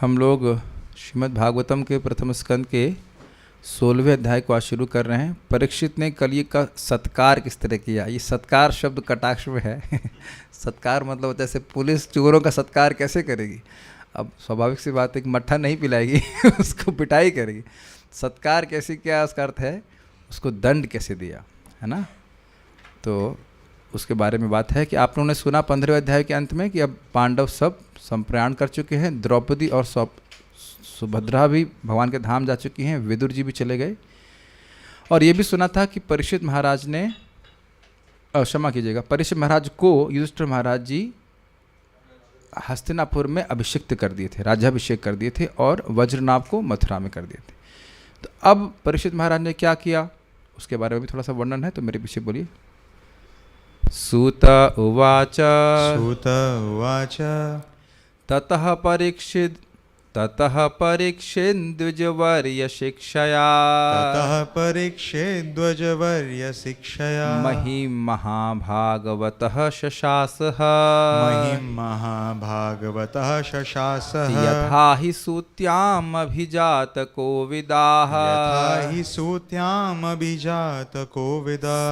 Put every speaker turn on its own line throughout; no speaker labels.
हम लोग श्रीमद् भागवतम के प्रथम स्कंद के 16वें अध्याय को आज शुरू कर रहे हैं। परीक्षित ने कलयुग का सत्कार किस तरह किया। ये सत्कार शब्द कटाक्ष में है सत्कार मतलब जैसे पुलिस चोरों का सत्कार कैसे करेगी। अब स्वाभाविक सी बात है कि मट्ठा नहीं पिलाएगी उसको पिटाई करेगी। सत्कार कैसे किया, उसका अर्थ है उसको दंड कैसे दिया, है ना। तो उसके बारे में बात है कि आप लोगों ने सुना 15वें अध्याय के अंत में कि अब पांडव सब संप्रयाण कर चुके हैं। द्रौपदी और सुभद्रा भी भगवान के धाम जा चुकी हैं। विदुर जी भी चले गए। और ये भी सुना था कि परीक्षित महाराज ने क्षमा कीजिएगा, परीक्षित महाराज को युधिष्ठिर महाराज जी हस्तिनापुर में अभिषिक्त कर दिए थे, राज्याभिषेक कर दिए थे और वज्रनाभ को मथुरा में कर दिए थे। तो अब परीक्षित महाराज ने क्या किया उसके बारे में भी थोड़ा सा वर्णन है, तो मेरे पीछे बोलिए। सूत उवाच ततः परीक्षित द्विजवर्य शिक्षया महिमहाभागवतः शशासः यथा हि सूत्यामभिजात कोविदाः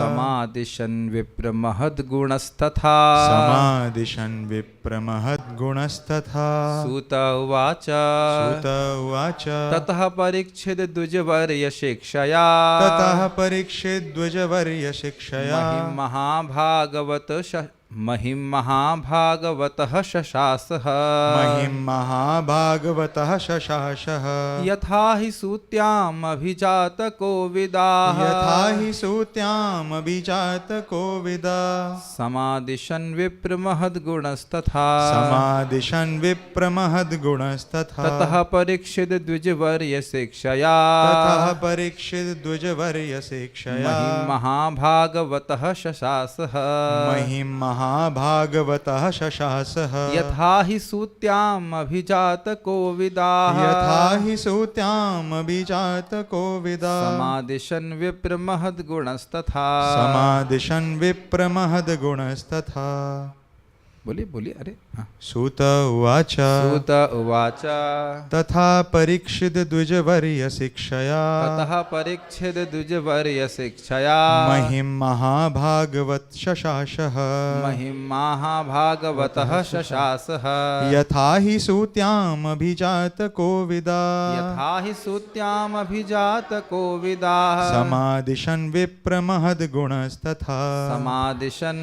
समादिशन् विप्रमहद्गुणस्तथा सूत उवाच ततः परीक्षित द्विजवर्य शिक्षया महिमहाभागवतः शशासः यथा हि सूत्यामभिजात कोविदाः समादिशन् विप्रमहद्गुणस्तथा ततः परीक्षित द्विजवर्य शिक्षया महिमहाभागवतः शशासः यथा हि सूत्यामभिजात कोविदाः समादिशन् विप्रमहद्गुणस्तथा बोलिए बोलिए। अरे हाँ।
सूत उवाच तथा परीक्षित द्विजवर्य शिक्षया महिमहाभागवतः शशासः यथा हि सूत्यामभिजात कोविदाः समादिशन्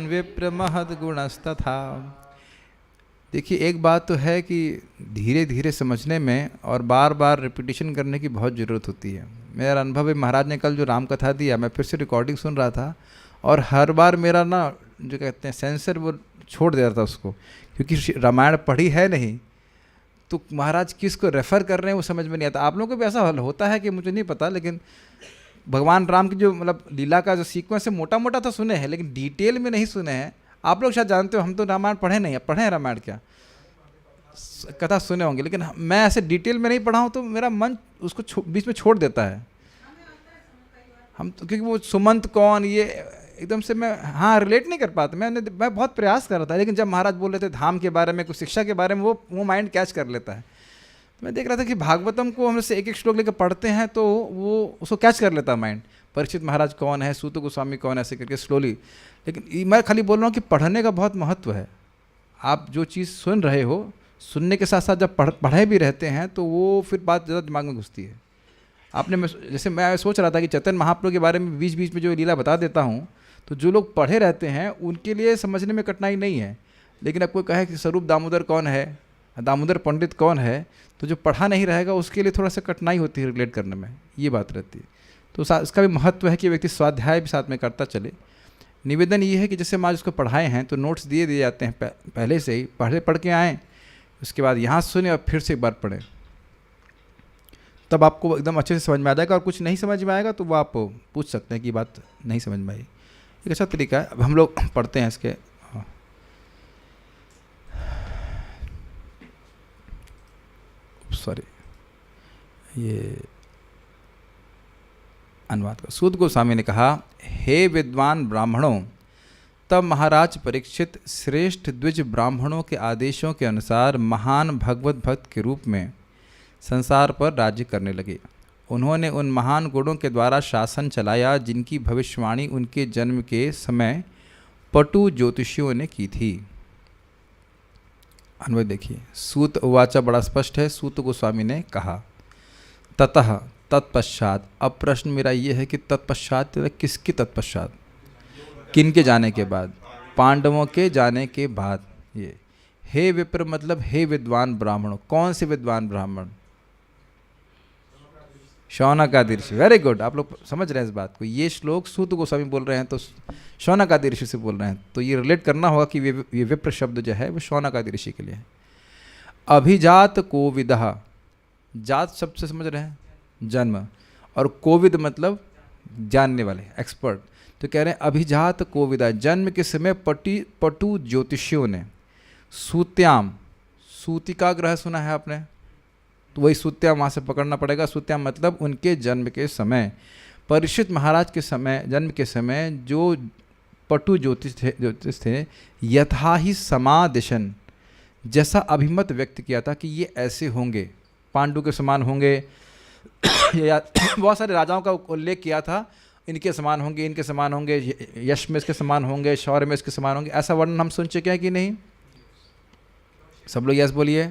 विप्रमहद्गुणस्तथा। देखिए, एक बात तो है कि धीरे धीरे समझने में और बार बार रिपीटिशन करने की बहुत ज़रूरत होती है। मेरा अनुभव है, महाराज ने कल जो राम कथा दिया, मैं फिर से रिकॉर्डिंग सुन रहा था और हर बार मेरा ना जो कहते हैं सेंसर वो छोड़ दे रहा था उसको, क्योंकि रामायण पढ़ी है नहीं तो महाराज किसको रेफ़र कर रहे हैं वो समझ में नहीं आता। आप लोगों को भी ऐसा हल होता है कि मुझे नहीं पता, लेकिन भगवान राम की जो मतलब लीला का जो सीक्वेंस है मोटा मोटा तो सुने हैं लेकिन डिटेल में नहीं सुने हैं। आप लोग शायद जानते हो, हम तो रामायण पढ़े नहीं है, पढ़े हैं रामायण क्या कथा सुने होंगे, लेकिन मैं ऐसे डिटेल में नहीं पढ़ा हूँ तो मेरा मन उसको बीच में छोड़ देता है। हम तो क्योंकि वो सुमंत कौन ये एकदम से मैं रिलेट नहीं कर पाता। मैं बहुत प्रयास कर रहा था, लेकिन जब महाराज बोल रहे थे धाम के बारे में, कुछ शिक्षा के बारे में, वो माइंड कैच कर लेता है। मैं देख रहा था कि भागवतम को हम से एक एक श्लोक लेकर पढ़ते हैं तो वो उसको कैच कर लेता है माइंड। परीक्षित महाराज कौन है, सूत गोस्वामी कौन है, ऐसे करके स्लोली। लेकिन मैं खाली बोल रहा हूँ कि पढ़ने का बहुत महत्व है। आप जो चीज़ सुन रहे हो, सुनने के साथ साथ जब पढ़े भी रहते हैं तो वो फिर बात ज़्यादा दिमाग में घुसती है। जैसे मैं सोच रहा था कि चैतन्य महाप्रभु के बारे में बीच बीच में जो लीला बता देता हूँ, तो जो लोग पढ़े रहते हैं उनके लिए समझने में कठिनाई नहीं है। लेकिन अब कोई कहे कि स्वरूप दामोदर कौन है, दामोदर पंडित कौन है, तो जो पढ़ा नहीं रहेगा उसके लिए थोड़ा सा कठिनाई होती है रिलेट करने में, ये बात रहती है। तो इसका भी महत्व है कि व्यक्ति स्वाध्याय भी साथ में करता चले। निवेदन ये है कि जैसे हम आज उसको पढ़ाए हैं तो नोट्स दिए जाते हैं पहले से ही, पढ़ के आएँ, उसके बाद यहाँ सुने और फिर से एक बार पढ़ें, तब आपको एकदम अच्छे से समझ में आ जाएगा। और कुछ नहीं समझ में आएगा तो वो आप पूछ सकते हैं कि बात नहीं समझ में आई। एक अच्छा तरीका है। अब हम लोग पढ़ते हैं इसके ये अनुवाद का। सूत गोस्वामी ने कहा, हे विद्वान ब्राह्मणों, तब महाराज परीक्षित श्रेष्ठ द्विज ब्राह्मणों के आदेशों के अनुसार महान भगवत भक्त के रूप में संसार पर राज्य करने लगे। उन्होंने उन महान गुणों के द्वारा शासन चलाया जिनकी भविष्यवाणी उनके जन्म के समय पटु ज्योतिषियों ने की थी। अन्वय देखिए, सूत उवाचा बड़ा स्पष्ट है। सूत गोस्वामी ने कहा ततः तत्पश्चात। अब प्रश्न मेरा ये है कि तत्पश्चात किसके तत्पश्चात, किन के जाने के बाद? पांडवों के जाने के बाद। ये हे विप्र मतलब हे विद्वान ब्राह्मणों। कौन से विद्वान ब्राह्मण? शौनकादि ऋषि। वेरी गुड, आप लोग समझ रहे हैं इस बात को। ये श्लोक सूत गोस्वामी बोल रहे हैं तो शौनकादि ऋषि से बोल रहे हैं, तो ये रिलेट करना होगा कि ये विप्र शब्द जो है वो शौनकादि ऋषि के लिए है। अभिजात कोविदः, जात शब्द से समझ रहे हैं जन्म, और कोविद मतलब जानने वाले, एक्सपर्ट। तो कह रहे हैं अभिजात कोविदा, जन्म के समय पटु ज्योतिषियों ने सूत्याम, सूतिका ग्रह सुना है आपने, तो वही सूत्याम वहाँ से पकड़ना पड़ेगा। सूत्याम मतलब उनके जन्म के समय, परीक्षित महाराज के समय, जन्म के समय जो पटु ज्योतिष थे, यथा ही समादिशन, जैसा अभिमत व्यक्त किया था कि ये ऐसे होंगे, पांडु के समान होंगे या बहुत सारे राजाओं का उल्लेख किया था, इनके समान होंगे, इनके समान होंगे, यश में इसके समान होंगे, शौर्य में इसके समान होंगे। ऐसा वर्णन हम सुन चुके हैं कि नहीं? सब लोग यस बोलिए।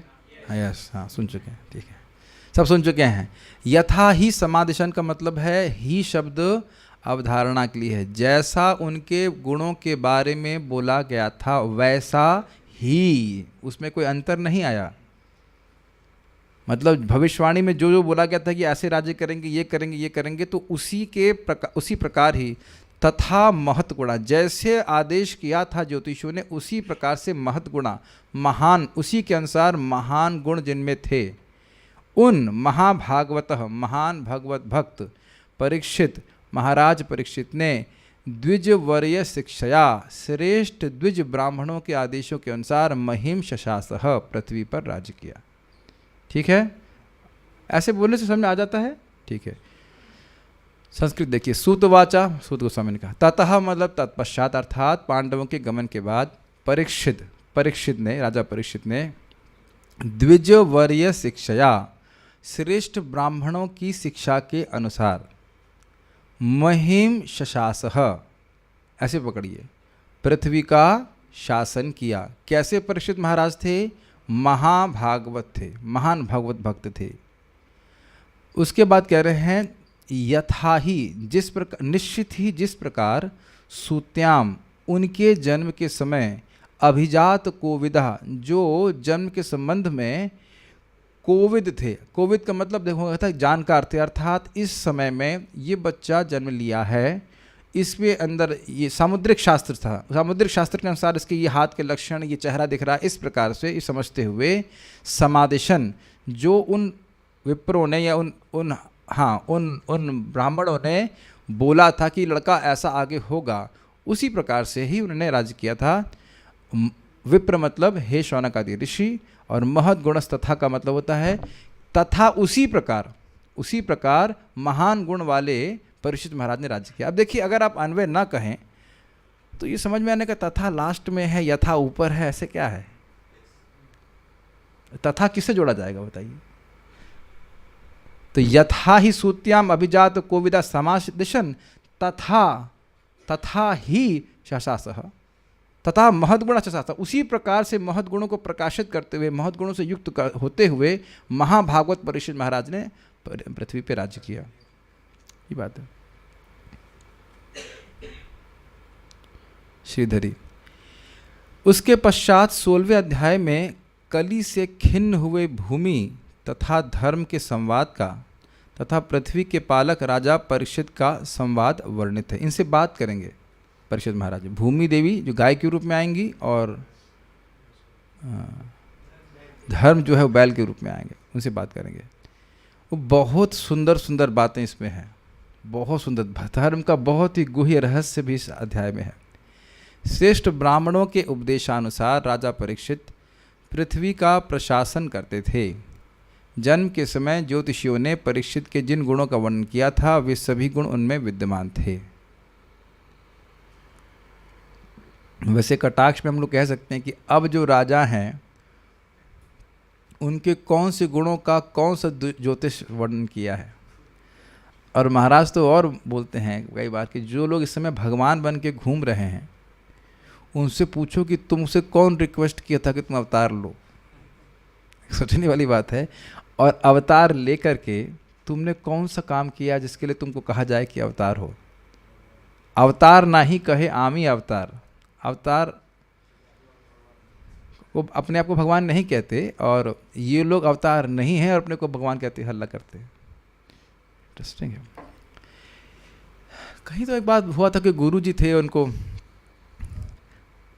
हाँ यस, हाँ सुन चुके हैं, ठीक है, सब सुन चुके हैं। यथा ही समादिशन का मतलब है ही शब्द अवधारणा के लिए है, जैसा उनके गुणों के बारे में बोला गया था वैसा ही, उसमें कोई अंतर नहीं आया। मतलब भविष्यवाणी में जो जो बोला गया था कि ऐसे राज्य करेंगे, ये करेंगे, ये करेंगे, तो उसी प्रकार ही तथा महत गुणा, जैसे आदेश किया था ज्योतिषियों ने उसी प्रकार से महत गुणा, महान, उसी के अनुसार महान गुण जिनमें थे, उन महाभागवत, महान भगवत भक्त परीक्षित, महाराज परीक्षित ने द्विजवर्य शिक्षया, श्रेष्ठ द्विज ब्राह्मणों के आदेशों के अनुसार महिम शशासः, पृथ्वी पर राज्य किया। ठीक है, ऐसे बोलने से समझ में आ जाता है। ठीक है, संस्कृत देखिए, सूतवाचा, सूत गोस्वामी ने कहा ततः मतलब तत्पश्चात, अर्थात पांडवों के गमन के बाद, परीक्षित ने, राजा परीक्षित ने द्विजवर्य शिक्षया, श्रेष्ठ ब्राह्मणों की शिक्षा के अनुसार, महिम शशासः, ऐसे पकड़िए, पृथ्वी का शासन किया। कैसे परीक्षित महाराज थे? महाभागवत थे, महान भगवत भक्त थे। उसके बाद कह रहे हैं यथा ही, जिस प्रकार, निश्चित ही जिस प्रकार, सूत्याम, उनके जन्म के समय, अभिजात कोविदा, जो जन्म के संबंध में कोविद थे। कोविद का मतलब देखो था जानकार थे, अर्थात इस समय में ये बच्चा जन्म लिया है, इसमें अंदर ये सामुद्रिक शास्त्र था, सामुद्रिक शास्त्र के अनुसार इसके ये हाथ के लक्षण, ये चेहरा दिख रहा है, इस प्रकार से ये समझते हुए समादेशन, जो उन विप्रों ने या उन ब्राह्मणों ने बोला था कि लड़का ऐसा आगे होगा, उसी प्रकार से ही उन्होंने राज्य किया था। विप्र मतलब हे शौनकादि ऋषि, और महद गुणस तथा का मतलब होता है तथा उसी प्रकार महान गुण वाले परीक्षित महाराज ने राज्य किया। अब देखिए, अगर आप अन्वय ना कहें तो ये समझ में आने का, तथा लास्ट में है, यथा ऊपर है, ऐसे क्या है? तथा किससे जोड़ा जाएगा बताइए? तो यथा ही सूत्याम अभिजात कोविदा समादिशन तथा ही शशासः, तथा महदगुण शशासः, उसी प्रकार से महदगुणों को प्रकाशित करते हुए, महदगुणों से युक्त होते हुए महाभागवत परीक्षित महाराज ने पृथ्वी पे राज्य किया। ये बात है। श्रीधरी, उसके पश्चात 16वें अध्याय में कली से खिन्न हुए भूमि तथा धर्म के संवाद का तथा पृथ्वी के पालक राजा परीक्षित का संवाद वर्णित है। इनसे बात करेंगे परीक्षित महाराज। भूमि देवी जो गाय के रूप में आएंगी, और धर्म जो है वो बैल के रूप में आएंगे, उनसे बात करेंगे। वो बहुत सुंदर सुंदर बातें इसमें हैं, बहुत सुंदर। धर्म का बहुत ही गुह्य रहस्य भी इस अध्याय में है। श्रेष्ठ ब्राह्मणों के उपदेशानुसार राजा परीक्षित पृथ्वी का प्रशासन करते थे। जन्म के समय ज्योतिषियों ने परीक्षित के जिन गुणों का वर्णन किया था, वे सभी गुण उनमें विद्यमान थे। वैसे कटाक्ष में हम लोग कह सकते हैं कि अब जो राजा हैं उनके कौन से गुणों का कौन सा ज्योतिष वर्णन किया है। और महाराज तो और बोलते हैं कई बार कि जो लोग इस समय भगवान बन के घूम रहे हैं उनसे पूछो कि तुमसे कौन रिक्वेस्ट किया था कि तुम अवतार लो। सोचने वाली बात है। और अवतार लेकर के तुमने कौन सा काम किया जिसके लिए तुमको कहा जाए कि अवतार हो। अवतार ना ही कहे आमी अवतार। अवतार वो अपने आप को भगवान नहीं कहते और ये लोग अवतार नहीं हैं और अपने को भगवान कहते हल्ला करते। इंटरेस्टिंग है। कहीं तो एक बात हुआ था कि गुरु जी थे, उनको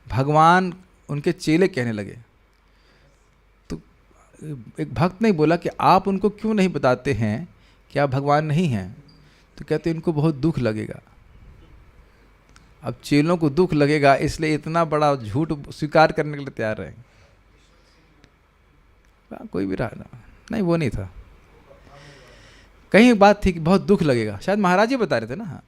भगवान उनके चेले कहने लगे। तो एक भक्त ने बोला कि आप उनको क्यों नहीं बताते हैं कि आप भगवान नहीं हैं। तो कहते इनको बहुत दुख लगेगा। अब चेलों को दुख लगेगा इसलिए इतना बड़ा झूठ स्वीकार करने के लिए तैयार रहे। कोई भी रहा नहीं, वो नहीं था। कहीं बात थी कि बहुत दुख लगेगा, शायद महाराज ही बता रहे थे ना।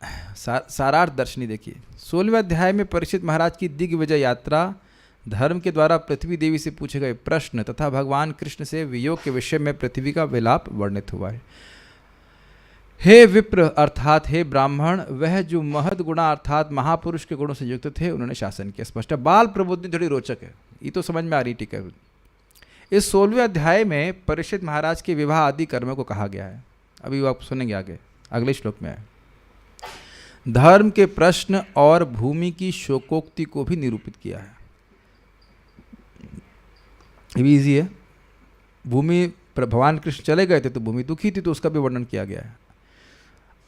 सारार्थ दर्शनी देखिए 16वें अध्याय में परीक्षित महाराज की दिग्विजय यात्रा, धर्म के द्वारा पृथ्वी देवी से पूछे गए प्रश्न तथा भगवान कृष्ण से वियोग के विषय में पृथ्वी का विलाप वर्णित हुआ है। हे विप्र अर्थात हे ब्राह्मण, वह जो महद गुणा अर्थात महापुरुष के गुणों से युक्त थे उन्होंने शासन किया। स्पष्ट है। बाल प्रबोधनी थोड़ी रोचक है, ये तो समझ में आ रही। ठीक है। इस 16वें अध्याय में परीक्षित महाराज के विवाह आदि कर्मों को कहा गया है। अभी आप सुनेंगे आगे अगले श्लोक में है। धर्म के प्रश्न और भूमि की शोकोक्ति को भी निरूपित किया है। ये भी इजी है। भूमि भगवान कृष्ण चले गए थे तो भूमि दुखी थी, तो उसका भी वर्णन किया गया है।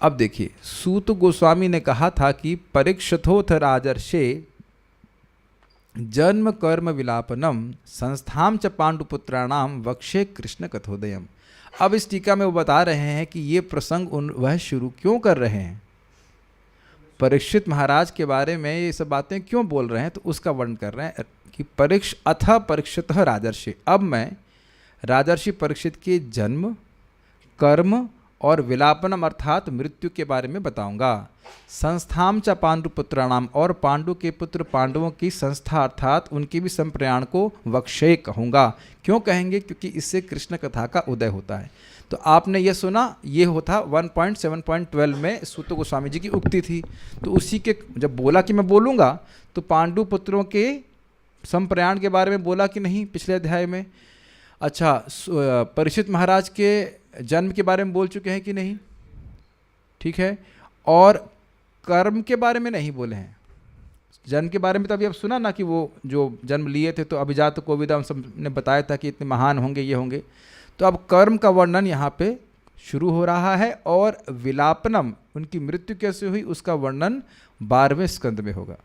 अब देखिए, सूत गोस्वामी ने कहा था कि परीक्षथोथ राजर्षे जन्म कर्म विलापनम संस्थाम च पांडुपुत्राणाम वक्षे कृष्ण कथोदयम। अब इस टीका में वो बता रहे हैं कि ये प्रसंग वह शुरू क्यों कर रहे हैं, परीक्षित महाराज के बारे में ये सब बातें क्यों बोल रहे हैं, तो उसका वर्णन कर रहे हैं कि परीक्षित राजर्षि। अब मैं राजर्षि परीक्षित के जन्म कर्म और विलापनम अर्थात मृत्यु के बारे में बताऊंगा। संस्थाम च पांडुपुत्राणाम, और पांडु के पुत्र पांडवों की संस्था अर्थात उनके भी संप्रयाण को वक्षय कहूँगा। क्यों कहेंगे? क्योंकि इससे कृष्ण कथा का उदय होता है। तो आपने ये सुना, ये होता 1.7.12 में सूत गोस्वामी जी की उक्ति थी। तो उसी के जब बोला कि मैं बोलूँगा, तो पांडु पुत्रों के संप्रयाण के बारे में बोला कि नहीं पिछले अध्याय में। अच्छा, परीक्षित महाराज के जन्म के बारे में बोल चुके हैं कि नहीं? ठीक है। और कर्म के बारे में नहीं बोले हैं। जन्म के बारे में तो अभी अब सुना ना कि वो जो जन्म लिए थे तो अभिजात कोविदा हम सब ने बताया था कि इतने महान होंगे, ये होंगे। तो अब कर्म का वर्णन यहाँ पे शुरू हो रहा है और विलापनम, उनकी मृत्यु कैसे हुई, उसका वर्णन 12वें स्कंद में होगा।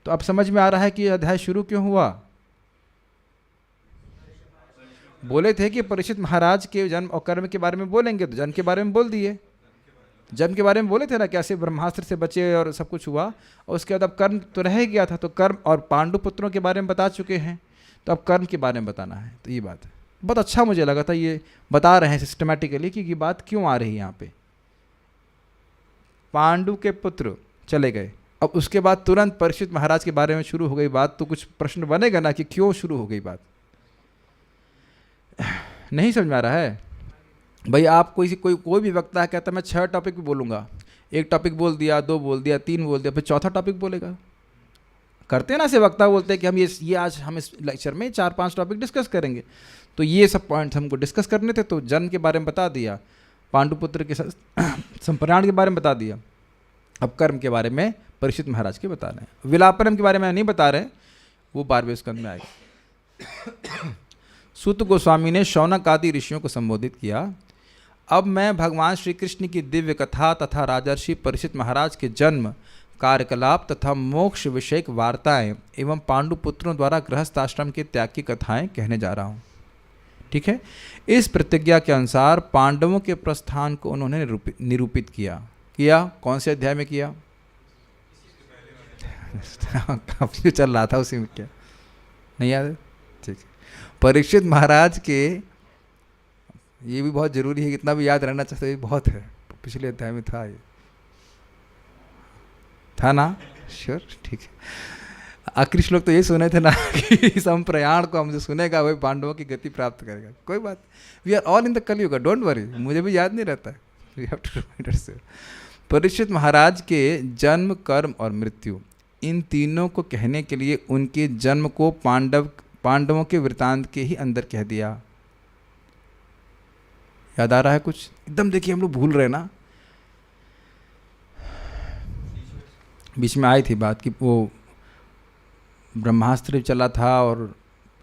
तो अब समझ में आ रहा है कि यह अध्याय शुरू क्यों हुआ। बोले थे कि परीक्षित महाराज के जन्म और कर्म के बारे में बोलेंगे, तो जन्म के बारे में बोल दिए। जन्म के बारे में बोले थे ना, कैसे ब्रह्मास्त्र से बचे और सब कुछ हुआ। और उसके बाद अब कर्म तो रह गया था, तो कर्म और पांडु पुत्रों के बारे में बता चुके हैं, तो अब कर्म के बारे में बताना है। तो ये बात है, बहुत अच्छा मुझे लगा था ये बता रहे हैं सिस्टमेटिकली कि ये बात क्यों आ रही है यहाँ पे। पांडु के पुत्र चले गए, अब उसके बाद तुरंत परीक्षित महाराज के बारे में शुरू हो गई बात। तो कुछ प्रश्न बनेगा ना कि क्यों शुरू हो गई बात। नहीं समझ में आ रहा है भाई। आप कोई भी वक्ता कहता है मैं 6 टॉपिक भी बोलूँगा, एक टॉपिक बोल दिया, 2 बोल दिया, 3 बोल दिया, फिर चौथा टॉपिक बोलेगा। करते हैं ना, से वक्ता बोलते हैं कि हम ये आज हम इस लेक्चर में 4-5 टॉपिक डिस्कस करेंगे। तो ये सब पॉइंट्स हमको डिस्कस करने थे। तो जन्म के बारे में बता दिया, पांडुपुत्र के संप्रयाण के बारे में बता दिया। अब कर्म के बारे में परीक्षित महाराज के बता रहे हैं। विलापनम के बारे में नहीं बता रहे, वो 12वें स्कंद में आएगा। सूत गोस्वामी ने शौनक आदि ऋषियों को संबोधित किया। अब मैं भगवान श्री कृष्ण की दिव्य कथा तथा राजर्षि परीक्षित महाराज के जन्म, कार्यकलाप तथा मोक्ष विषयक वार्ताएं एवं पांडु पुत्रों द्वारा गृहस्थ आश्रम के त्याग की कथाएं कहने जा रहा हूँ। ठीक है। इस प्रतिज्ञा के अनुसार पांडवों के प्रस्थान को उन्होंने निरूपित किया। कौन से अध्याय में किया? चल रहा था उसी में, क्या नहीं याद है? ठीक है। परीक्षित महाराज के, ये भी बहुत जरूरी है, कितना भी याद रहना चाहिए, बहुत है। पिछले अध्याय में था, ये था ना? श्योर, ठीक है। आखिरी श्लोक तो ये सुने थे ना कि संप्रयाण को हम जो सुनेगा वही पांडवों की गति प्राप्त करेगा। कोई बात, we are all in the Kaliyug, don't worry, मुझे भी याद नहीं रहता, we have to remind ourselves. Parikshit Maharaj के जन्म, कर्म और मृत्यु, इन तीनों को कहने के लिए उनके जन्म को पांडवों के वृतांत के ही अंदर कह दिया। याद आ रहा है कुछ? एकदम देखिए हम लोग भूल रहे ना, बीच में आई थी बात कि वो ब्रह्मास्त्र चला था और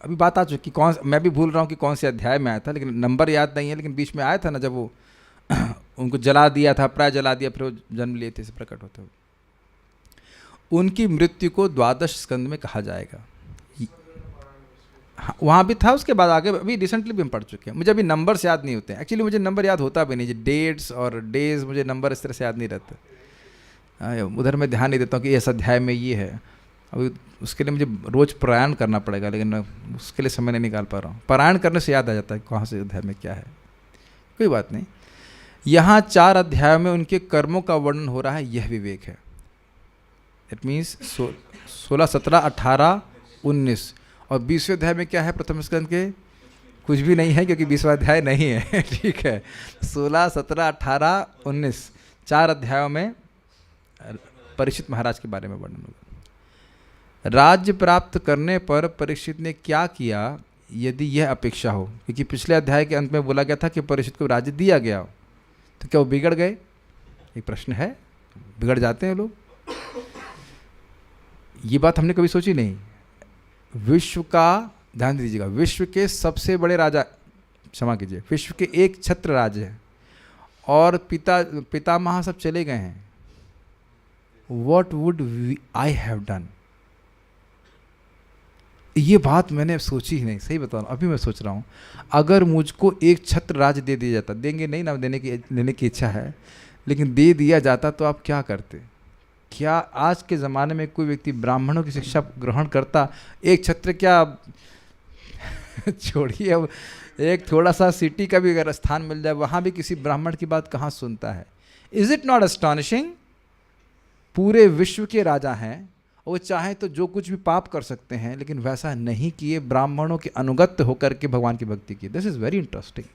अभी बात आ चुकी, मैं भी भूल रहा हूँ कि कौन से अध्याय में आया था, लेकिन नंबर याद नहीं है, लेकिन बीच में आया था ना जब वो उनको जला दिया था, प्राय जला दिया, फिर वो जन्म लिए थे, से प्रकट होते हुए। उनकी मृत्यु को 12 स्कंद में कहा जाएगा। वहाँ भी था, उसके बाद आगे अभी रिसेंटली भी हम पढ़ चुके हैं। मुझे अभी नंबर्स याद नहीं होते हैं, एक्चुअली मुझे नंबर याद होता भी नहीं, डेट्स और डेज मुझे नंबर इस तरह से याद नहीं रहते, उधर मैं ध्यान नहीं देता हूँ कि इस अध्याय में ये है। अभी उसके लिए मुझे रोज़ पारायण करना पड़ेगा, लेकिन उसके लिए समय नहीं निकाल पा रहा हूँ। पारायण करने से याद आ जाता है कहाँ से अध्याय में क्या है। कोई बात नहीं, यहाँ 4 अध्यायों में उनके कर्मों का वर्णन हो रहा है, यह विवेक है। इट मीन्स 16, 17, 18, 19 और 20वें अध्याय में क्या है? प्रथम स्कंद के कुछ भी नहीं है, क्योंकि 20वां अध्याय नहीं है। ठीक है, 16, 17, 18, 19 4 अध्यायों में परीक्षित महाराज के बारे में वर्णन होगा। राज्य प्राप्त करने पर परीक्षित ने क्या किया यदि यह अपेक्षा हो, क्योंकि पिछले अध्याय के अंत में बोला गया था कि परीक्षित को राज्य दिया गया हो, तो क्या वो बिगड़ गए? एक प्रश्न है, बिगड़ जाते हैं लोग? ये बात हमने कभी सोची नहीं। विश्व का, ध्यान दीजिएगा, विश्व के सबसे बड़े राजा, क्षमा कीजिए, विश्व के एक छत्र राज है और पितामह सब चले गए हैं। What would I have done? ये बात मैंने सोची ही नहीं, सही बता रहा हूँ, अभी मैं सोच रहा हूँ। अगर मुझको एक छत्र राज दे दिया जाता, देंगे नहीं ना, लेने की इच्छा है, लेकिन दे दिया जाता तो आप क्या करते? क्या आज के ज़माने में कोई व्यक्ति ब्राह्मणों की शिक्षा ग्रहण करता? एक छत्र क्या छोड़िए, अब एक थोड़ा सा सिटी का भी अगर स्थान मिल जाए, वहाँ भी किसी ब्राह्मण की बात कहाँ सुनता है? Is it not astonishing? पूरे विश्व के राजा हैं, वो चाहे तो जो कुछ भी पाप कर सकते हैं, लेकिन वैसा नहीं किए, ब्राह्मणों के अनुगत्य होकर के भगवान की भक्ति की। This is very interesting.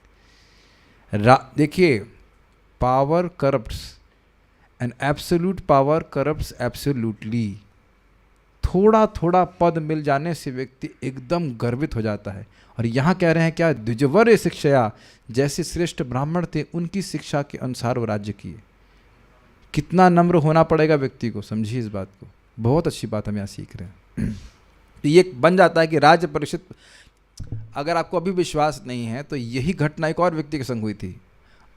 देखिए, power corrupts and absolute power corrupts absolutely. थोड़ा थोड़ा पद मिल जाने से व्यक्ति एकदम गर्वित हो जाता है। और यहाँ कह रहे हैं क्या? द्विजवर्य शिक्षया, जैसे श्रेष्ठ ब्राह्मण थे उनकी शिक्षा के अनुसार वो राज्य किए। कितना नम्र होना पड़ेगा व्यक्ति को, समझिए इस बात को। बहुत अच्छी बात हम यहाँ सीख रहे हैं। तो ये बन जाता है कि राज्य परिषद, अगर आपको अभी विश्वास नहीं है तो यही घटना एक और व्यक्ति के संग हुई थी।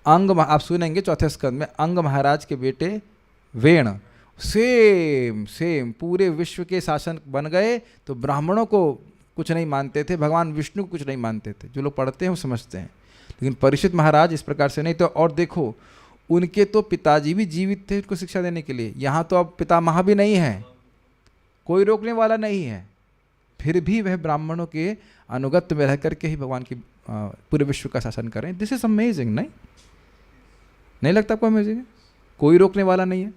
आप सुनेंगे 4थे स्कंद में, अंग महाराज के बेटे वेण सेम पूरे विश्व के शासन बन गए, तो ब्राह्मणों को कुछ नहीं मानते थे, भगवान विष्णु को कुछ नहीं मानते थे। जो लोग पढ़ते हैं वो समझते हैं, लेकिन परीक्षित महाराज इस प्रकार से नहीं। तो और देखो, उनके तो पिताजी भी जीवित थे उनको शिक्षा देने के लिए, यहाँ तो अब पितामह भी नहीं है, कोई रोकने वाला नहीं है, फिर भी वह ब्राह्मणों के अनुगत्य में रह करके ही भगवान की पूरे विश्व का शासन करें। दिस इज अमेजिंग, नहीं लगता आपको अमेजिंग है? कोई रोकने वाला नहीं है।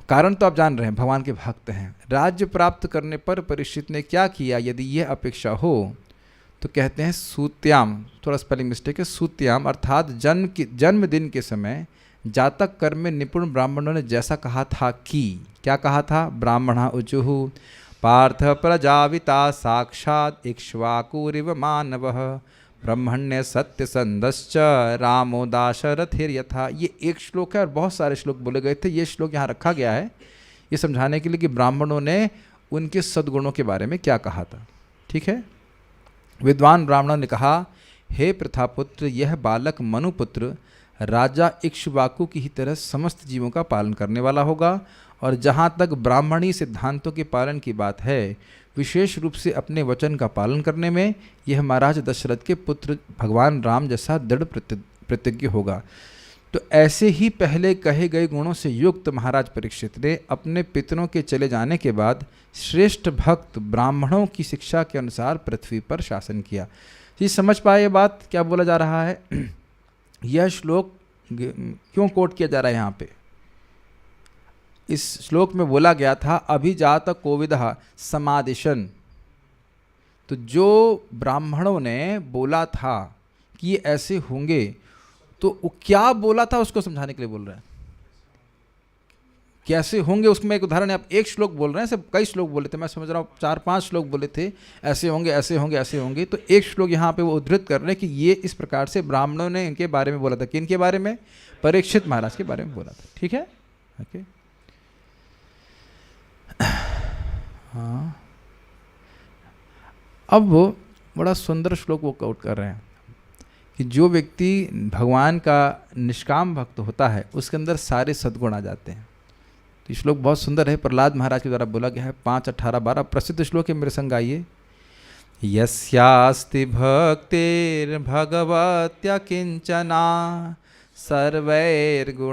कारण तो आप जान रहे हैं, भगवान के भक्त हैं। राज्य प्राप्त करने पर परीक्षित ने क्या किया यदि यह अपेक्षा हो, तो कहते हैं सूत्याम, थोड़ा स्पेलिंग मिस्टेक है, सूत्याम अर्थात जन्मदिन के समय जातक कर्म में निपुण ब्राह्मणों ने जैसा कहा था कि, क्या कहा था? ब्राह्मणा उचुहु पार्थ प्रजाविता साक्षात इक्ष्वाकुरिव मानवः ब्रह्मण्य सत्यसंधश्च रामो दाशरथिर्यथा। ये एक श्लोक है और बहुत सारे श्लोक बोले गए थे। ये श्लोक यहाँ रखा गया है ये समझाने के लिए कि ब्राह्मणों ने उनके सद्गुणों के बारे में क्या कहा था। ठीक है, विद्वान ब्राह्मणों ने कहा, हे प्रथापुत्र, यह बालक मनुपुत्र राजा इक्ष्वाकु की ही तरह समस्त जीवों का पालन करने वाला होगा, और जहाँ तक ब्राह्मणी सिद्धांतों के पालन की बात है, विशेष रूप से अपने वचन का पालन करने में यह महाराज दशरथ के पुत्र भगवान राम जैसा दृढ़ प्रतिज्ञ होगा। तो ऐसे ही पहले कहे गए गुणों से युक्त महाराज परीक्षित ने अपने पितरों के चले जाने के बाद श्रेष्ठ भक्त ब्राह्मणों की शिक्षा के अनुसार पृथ्वी पर शासन किया। ये समझ पाए ये बात क्या बोला जा रहा है? यह श्लोक क्यों कोट किया जा रहा है यहाँ पे? इस श्लोक में बोला गया था अभिजात कोविदः समादिशन। तो जो ब्राह्मणों ने बोला था कि ये ऐसे होंगे, तो वो क्या बोला था उसको समझाने के लिए बोल रहे हैं। कैसे होंगे उसमें एक उदाहरण है। आप एक श्लोक बोल रहे हैं, सब कई श्लोक बोले थे, मैं समझ रहा हूँ 4-5 श्लोक बोले थे, ऐसे होंगे ऐसे होंगे ऐसे होंगे। तो एक श्लोक यहाँ पे वो उद्धृत कर रहे हैं कि ये इस प्रकार से ब्राह्मणों ने इनके बारे में बोला था। किन के बारे में? परीक्षित महाराज के बारे में बोला था। ठीक है, ओके। हाँ, अब वो बड़ा सुंदर श्लोक वो कोट कर रहे हैं कि जो व्यक्ति भगवान का निष्काम भक्त होता है उसके अंदर सारे सद्गुण आ जाते हैं। तो ये श्लोक बहुत सुंदर है, प्रहलाद महाराज के द्वारा बोला गया है। 5, 18, 12 प्रसिद्ध श्लोक है, मेरे संग आइए। यस्यास्ति भक्तिर्भगवत्या किंचना सर्वैर्गुणैस्तत्र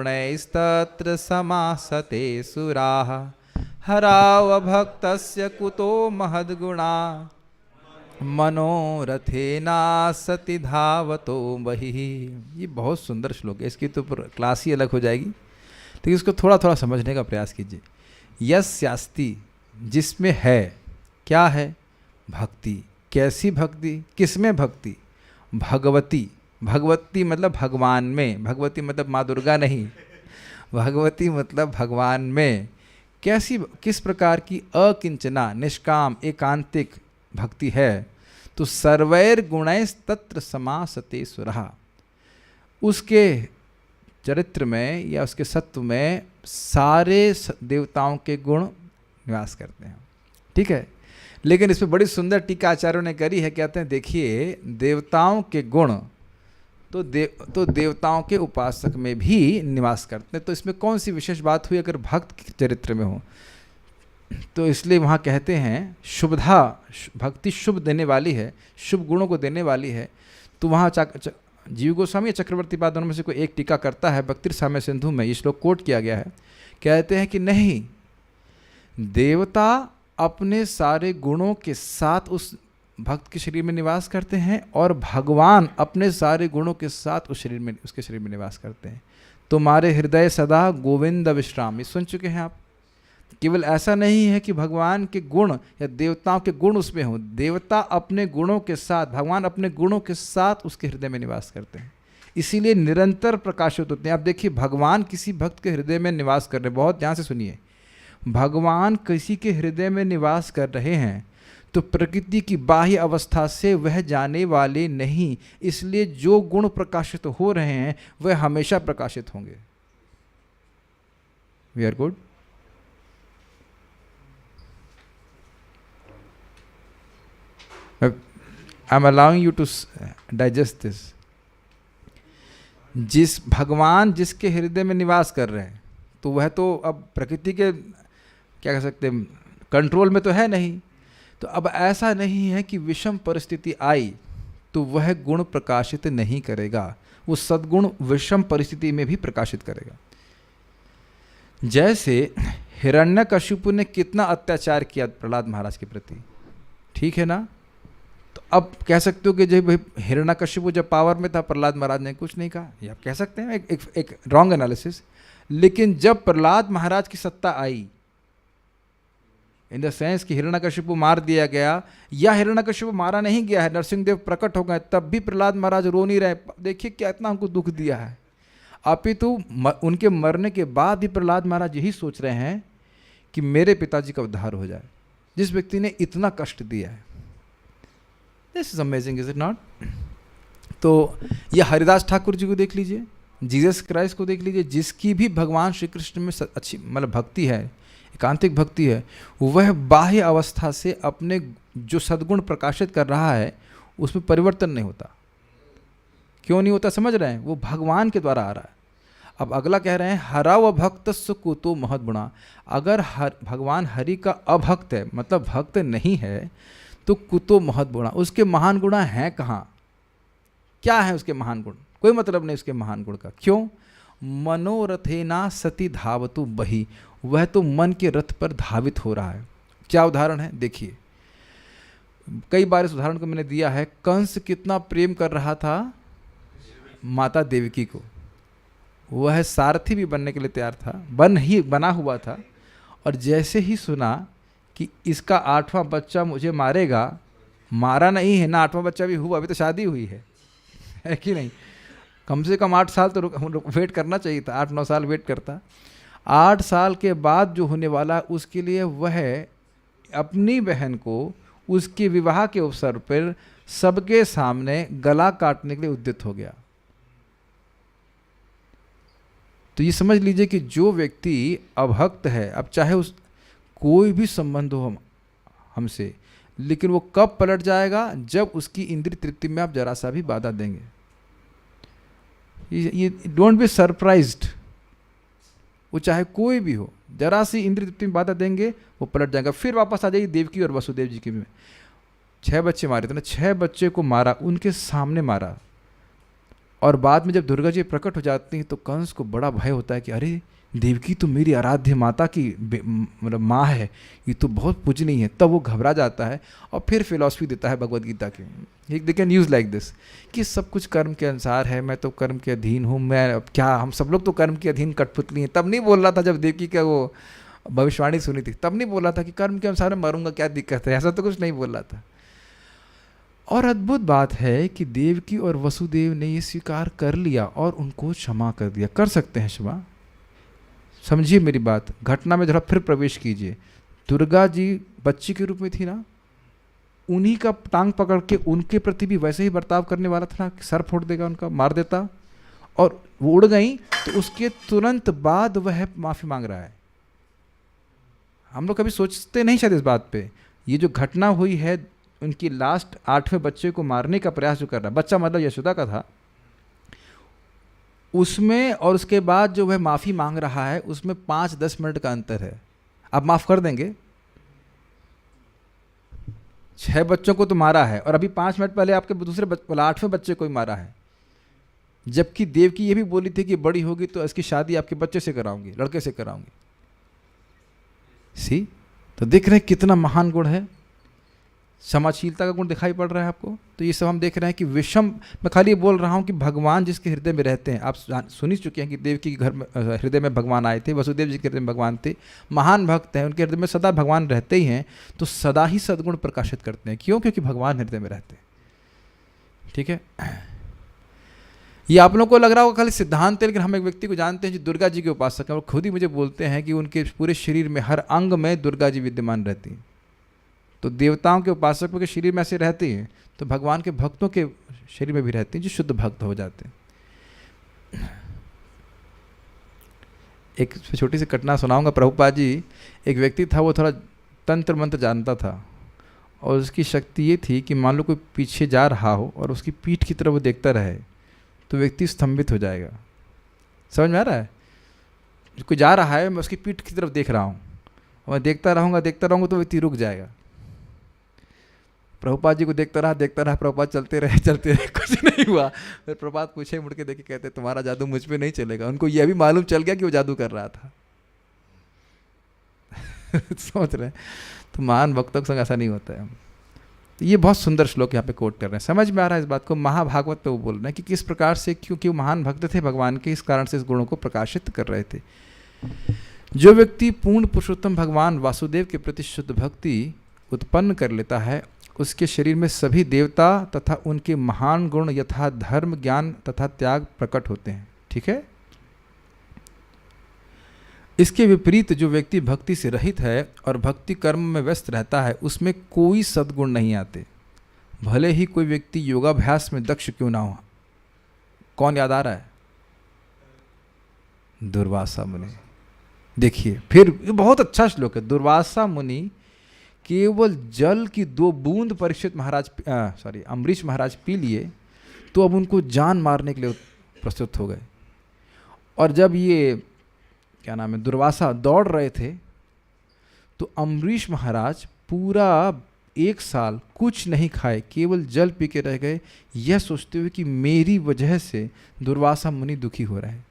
समासते सुराः हराव भक्तस्य कुतो महद्गुणा मनोरथेना सति धावतो बहिः। ये बहुत सुंदर श्लोक है, इसकी तो क्लास ही अलग हो जाएगी, लेकिन इसको थोड़ा थोड़ा समझने का प्रयास कीजिए। यस्यास्ति, जिसमें है, क्या है? भक्ति। कैसी भक्ति? किसमें भक्ति? भगवती। भगवती मतलब भगवान में, भगवती मतलब माँ दुर्गा नहीं, भगवती मतलब भगवान में। कैसी, किस प्रकार की? अकिंचना, निष्काम, एकांतिक भक्ति है। तो सर्वैर गुणैस तत्र समासते सुरः, उसके चरित्र में या उसके सत्व में सारे देवताओं के गुण निवास करते हैं। ठीक है, लेकिन इसमें बड़ी सुंदर टीका आचार्यों ने करी है। कहते हैं देखिए, देवताओं के गुण तो देवताओं के उपासक में भी निवास करते हैं। तो इसमें कौन सी विशेष बात हुई अगर भक्त के चरित्र में हो? तो इसलिए वहाँ कहते हैं शुभधा, भक्ति शुभ देने वाली है, शुभ गुणों को देने वाली है। तो वहाँ जीव गोस्वामी या चक्रवर्ती पाद दोनों में से कोई एक टीका करता है, भक्ति साम्य सिंधु में ये श्लोक कोट किया गया है। कहते हैं कि नहीं, देवता अपने सारे गुणों के साथ उस भक्त के शरीर में निवास करते हैं और भगवान अपने सारे गुणों के साथ उसके शरीर में निवास करते हैं। तुम्हारे हृदय सदा गोविंद विश्राम, ये सुन चुके हैं आप। केवल ऐसा नहीं है कि भगवान के गुण या देवताओं के गुण उसमें हों, देवता अपने गुणों के साथ, भगवान अपने गुणों के साथ उसके हृदय में निवास करते हैं, इसीलिए निरंतर प्रकाशित होते हैं। आप देखिए, भगवान किसी भक्त के हृदय में निवास कर रहे हैं, बहुत ध्यान से सुनिए, भगवान किसी के हृदय में निवास कर रहे हैं तो प्रकृति की बाह्य अवस्था से वह जाने वाले नहीं, इसलिए जो गुण प्रकाशित हो रहे हैं वह हमेशा प्रकाशित होंगे। We are good. I am allowing you to digest this. जिस भगवान जिसके हृदय में निवास कर रहे हैं तो वह तो अब प्रकृति के क्या कह सकते हैं कंट्रोल में तो है नहीं। तो अब ऐसा नहीं है कि विषम परिस्थिति आई तो वह गुण प्रकाशित नहीं करेगा, वो सद्गुण विषम परिस्थिति में भी प्रकाशित करेगा। जैसे हिरण्यकशिपु ने कितना अत्याचार किया प्रहलाद महाराज के प्रति, ठीक है ना। तो अब कह सकते हो कि जब हिरण्यकशिपु जब पावर में था प्रहलाद महाराज ने कुछ नहीं कहा, ये आप कह सकते हैं, एक रॉन्ग एनालिसिस। लेकिन जब प्रहलाद महाराज की सत्ता आई, इन द सेंस कि हिरण्यकशिपु मार दिया गया या हिरण्यकशिपु मारा नहीं गया है, नरसिंहदेव प्रकट हो गए, तब भी प्रहलाद महाराज रो नहीं रहे। देखिए क्या इतना हमको दुख दिया है। अपितु उनके मरने के बाद भी प्रहलाद महाराज यही सोच रहे हैं कि मेरे पिताजी का उद्धार हो जाए, जिस व्यक्ति ने इतना कष्ट दिया है। This is amazing, is it not? तो ये हरिदास ठाकुर जी को देख लीजिए, जीसस क्राइस्ट को देख लीजिए, जिसकी भी भगवान श्री कृष्ण में अच्छी मतलब भक्ति है, एकांतिक भक्ति है, वह बाह्य अवस्था से अपने जो सद्गुण प्रकाशित कर रहा है उसमें परिवर्तन नहीं होता। क्यों नहीं होता समझ रहे हैं? वो भगवान के द्वारा आ रहा है। अब अगला कह रहे हैं हरा व भक्तस्य कुतो महद्गुणा। अगर भगवान हरि का अभक्त है, मतलब भक्त नहीं है, तो कुतो महद्गुणा, उसके महान गुण हैं कहाँ? क्या है उसके महान गुण? कोई मतलब नहीं उसके महान गुण का। क्यों? मनोरथेना सती धावतु बही, वह तो मन के रथ पर धावित हो रहा है। क्या उदाहरण है देखिए, कई बार इस उदाहरण को मैंने दिया है। कंस कितना प्रेम कर रहा था माता देवकी को, वह सारथी भी बनने के लिए तैयार था, बना हुआ था। और जैसे ही सुना कि इसका 8वां बच्चा मुझे मारेगा, मारा नहीं है ना, 8वां बच्चा भी हुआ, अभी तो शादी हुई है कि नहीं, कम से कम 8 साल तो वेट करना चाहिए था, 8-9 साल वेट करता। 8 साल के बाद जो होने वाला, उसके लिए वह अपनी बहन को उसके विवाह के अवसर पर सबके सामने गला काटने के लिए उद्यत हो गया। तो ये समझ लीजिए कि जो व्यक्ति अभक्त है, अब चाहे उस कोई भी संबंध हो हमसे, लेकिन वो कब पलट जाएगा, जब उसकी इंद्रिय तृप्ति में आप जरा सा भी बाधा देंगे। ये डोंट बी सरप्राइज्ड, वो चाहे कोई भी हो, जरा सी इंद्रिय तृप्ति में बाधा देंगे वो पलट जाएगा। फिर वापस आ जाइए देवकी और वसुदेव जी के में, 6 बच्चे मारे थे ना, 6 बच्चे को मारा, उनके सामने मारा। और बाद में जब दुर्गा जी प्रकट हो जाती हैं तो कंस को बड़ा भय होता है कि अरे देवकी तो मेरी आराध्य माता की मतलब माँ है, ये तो बहुत पूजनीय है। तब वो घबरा जाता है और फिर फिलॉसफी देता है भगवद गीता की। They can use like this कि सब कुछ कर्म के अनुसार है, मैं तो कर्म के अधीन हूँ, मैं अब क्या, हम सब लोग तो कर्म के अधीन कठपुतली हैं। तब नहीं बोल रहा था जब देवकी का वो भविष्यवाणी सुनी थी, तब नहीं बोल रहा था कि कर्म के अनुसार मैं मरूंगा, क्या दिक्कत है, ऐसा तो कुछ नहीं बोल रहा था। और अद्भुत बात है कि देवकी और वसुदेव ने ये स्वीकार कर लिया और उनको क्षमा कर दिया। कर सकते हैं क्षमा, समझिए मेरी बात, घटना में जरा फिर प्रवेश कीजिए। दुर्गा जी बच्ची के रूप में थी ना, उन्हीं का टांग पकड़ के उनके प्रति भी वैसे ही बर्ताव करने वाला था ना, सर फोड़ देगा उनका, मार देता, और वो उड़ गई तो उसके तुरंत बाद वह माफ़ी मांग रहा है। हम लोग कभी सोचते नहीं शायद इस बात पे। ये जो घटना हुई है, उनकी लास्ट 8वें बच्चे को मारने का प्रयास जो कर रहा है, बच्चा मतलब यशोदा का था, उसमें और उसके बाद जो वह माफ़ी मांग रहा है, उसमें 5-10 मिनट का अंतर है। आप माफ़ कर देंगे? 6 बच्चों को तो मारा है और अभी 5 मिनट पहले आपके दूसरे 8वें बच्चे को ही मारा है। जबकि देवकी ये भी बोली थी कि बड़ी होगी तो इसकी शादी आपके बच्चे से कराऊंगी, लड़के से कराऊंगी। सी, तो देख रहे हैं कितना महान गुण है, क्षमाशीलता का गुण दिखाई पड़ रहा है आपको। तो ये सब हम देख रहे हैं कि विषम, मैं खाली बोल रहा हूँ कि भगवान जिसके हृदय में रहते हैं, आप सुन ही चुके हैं कि देवकी के घर में हृदय में भगवान आए थे, वसुदेव जी के हृदय में भगवान थे, महान भक्त हैं, उनके हृदय में सदा भगवान रहते ही हैं, तो सदा ही सद्गुण प्रकाशित करते हैं। क्यों? क्योंकि भगवान हृदय में रहते हैं। ठीक है, ये आप लोगों को लग रहा होगा खाली सिद्धांत है, लेकिन हम एक व्यक्ति को जानते हैं जो दुर्गा जी के उपासक हैं, और खुद ही मुझे बोलते हैं कि उनके पूरे शरीर में हर अंग में दुर्गा जी विद्यमान रहती हैं। तो देवताओं के उपासकों के शरीर में ऐसे रहती हैं, तो भगवान के भक्तों के शरीर में भी रहती हैं, जो शुद्ध भक्त हो जाते हैं। एक छोटी सी घटना सुनाऊंगा। प्रभुपाद जी, एक व्यक्ति था, वो थोड़ा तंत्र मंत्र जानता था, और उसकी शक्ति ये थी कि मान लो कोई पीछे जा रहा हो और उसकी पीठ की तरफ वो देखता रहे, तो व्यक्ति स्तंभित हो जाएगा। समझ में आ रहा है? कोई जा रहा है, मैं उसकी पीठ की तरफ देख रहा हूँ, और मैं देखता रहूँगा तो व्यक्ति रुक जाएगा। प्रभुपाद जी को देखता रहा, प्रभुपाद चलते रहे, कुछ नहीं हुआ। फिर प्रभुपाद पूछे, मुड़ के देखे, कहते तुम्हारा जादू मुझ पे नहीं चलेगा। उनको यह भी मालूम चल गया कि वो जादू कर रहा था। समझ रहे हैं? तो महान भक्तों के संग ऐसा नहीं होता है। तो ये बहुत सुंदर श्लोक यहाँ पे कोट कर रहे हैं, समझ में आ रहा है इस बात को। महाभागवत पे वो बोल रहे हैं कि किस प्रकार से, क्योंकि वो महान भक्त थे भगवान के, इस कारण से इस गुणों को प्रकाशित कर रहे थे। जो व्यक्ति पूर्ण पुरुषोत्तम भगवान वासुदेव के प्रति शुद्ध भक्ति उत्पन्न कर लेता है, उसके शरीर में सभी देवता तथा उनके महान गुण यथा धर्म, ज्ञान तथा त्याग प्रकट होते हैं। ठीक है। इसके विपरीत जो व्यक्ति भक्ति से रहित है और भक्ति कर्म में व्यस्त रहता है, उसमें कोई सद्गुण नहीं आते, भले ही कोई व्यक्ति योगाभ्यास में दक्ष क्यों ना हो। कौन याद आ रहा है? दुर्वासा मुनि। देखिए फिर, बहुत अच्छा श्लोक है। दुर्वासा मुनि केवल जल की 2 बूंद परीक्षित महाराज अम्बरीश महाराज पी लिए, तो अब उनको जान मारने के लिए प्रस्तुत हो गए। और जब ये क्या नाम है, दुर्वासा दौड़ रहे थे, तो अम्बरीश महाराज पूरा 1 साल कुछ नहीं खाए, केवल जल पी के रह गए, यह सोचते हुए कि मेरी वजह से दुर्वासा मुनि दुखी हो रहे हैं।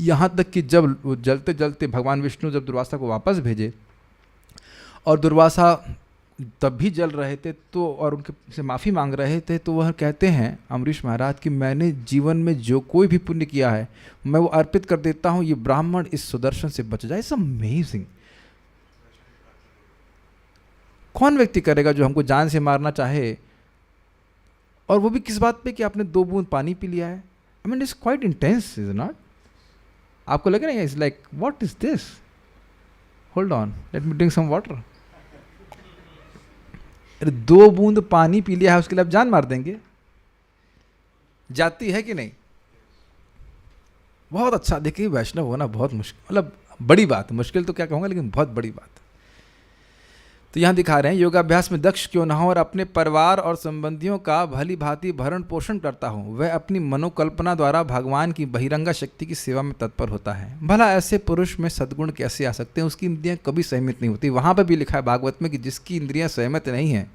यहाँ तक कि जब वो जलते जलते भगवान विष्णु जब दुर्वासा को वापस भेजे, और दुर्वासा तब भी जल रहे थे तो, और उनके से माफ़ी मांग रहे थे, तो वह कहते हैं अम्बरीश महाराज कि मैंने जीवन में जो कोई भी पुण्य किया है मैं वो अर्पित कर देता हूँ, ये ब्राह्मण इस सुदर्शन से बच जाए। It's amazing. कौन व्यक्ति करेगा जो हमको जान से मारना चाहे, और वो भी किस बात पे कि आपने 2 बूंद पानी पी लिया है। I mean it's quite intense, is not? आपको लग रहा है it's like what is this, hold on let me drink some water. 2 बूंद पानी पी लिया है उसके लिए आप जान मार देंगे? जाती है कि नहीं? बहुत अच्छा। देखिए वैष्णव होना बहुत मुश्किल, मतलब बड़ी बात, मुश्किल तो क्या कहूँगा लेकिन बहुत बड़ी बात। तो यहाँ दिखा रहे हैं योगाभ्यास में दक्ष क्यों ना हो और अपने परिवार और संबंधियों का भली भांति भरण पोषण करता हो, वह अपनी मनोकल्पना द्वारा भगवान की बहिरंगा शक्ति की सेवा में तत्पर होता है। भला ऐसे पुरुष में सद्गुण कैसे आ सकते हैं? उसकी इंद्रियां कभी सहमित नहीं होती। वहाँ पर भी लिखा है भागवत में कि जिसकी इंद्रियां सहमत नहीं हैं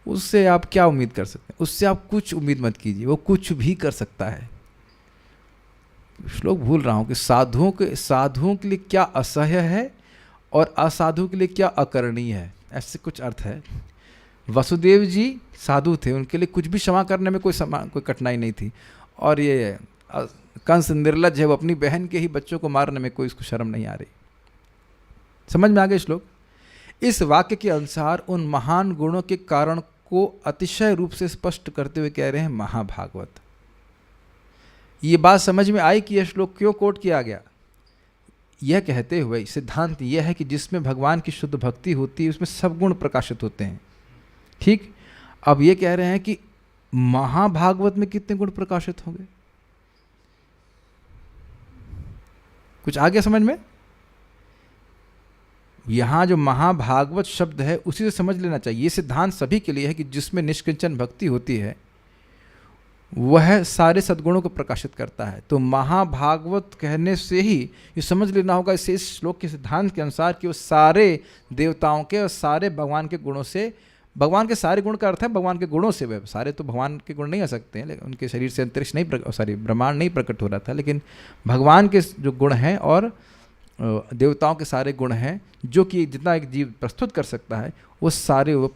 उससे आप क्या उम्मीद कर सकते हैं? उससे आप कुछ उम्मीद मत कीजिए, वो कुछ भी कर सकता है। श्लोक भूल रहा हूँ कि साधुओं के लिए क्या असह्य है और असाधु के लिए क्या अकरणीय है, ऐसे कुछ अर्थ है। वसुदेव जी साधु थे, उनके लिए कुछ भी क्षमा करने में कोई कठिनाई नहीं थी, और ये कंस निर्लज है, वो अपनी बहन के ही बच्चों को मारने में कोई इसको शर्म नहीं आ रही। समझ में आ गया श्लोक? इस वाक्य के अनुसार उन महान गुणों के कारण को अतिशय रूप से स्पष्ट करते हुए कह रहे हैं महाभागवत। ये बात समझ में आई कि यह श्लोक क्यों कोट किया गया? यह कहते हुए सिद्धांत यह है कि जिसमें भगवान की शुद्ध भक्ति होती है उसमें सब गुण प्रकाशित होते हैं। ठीक, अब ये कह रहे हैं कि महाभागवत में कितने गुण प्रकाशित होंगे? कुछ आ गया समझ में? यहां जो महाभागवत शब्द है उसी से समझ लेना चाहिए। ये सिद्धांत सभी के लिए है कि जिसमें निष्किंचन भक्ति होती है वह सारे सद्गुणों को प्रकाशित करता है। तो महाभागवत कहने से ही ये समझ लेना होगा इस श्लोक के सिद्धांत के अनुसार कि वो सारे देवताओं के और सारे भगवान के गुणों से, भगवान के सारे गुण का अर्थ है भगवान के गुणों से, वह सारे तो भगवान के गुण नहीं आ सकते हैं, लेकिन उनके शरीर से अंतरिक्ष नहीं ब्रह्मांड नहीं प्रकट हो रहा था, लेकिन भगवान के जो गुण हैं और देवताओं के सारे गुण हैं जो कि जितना एक जीव प्रस्तुत कर सकता है वो सारे वो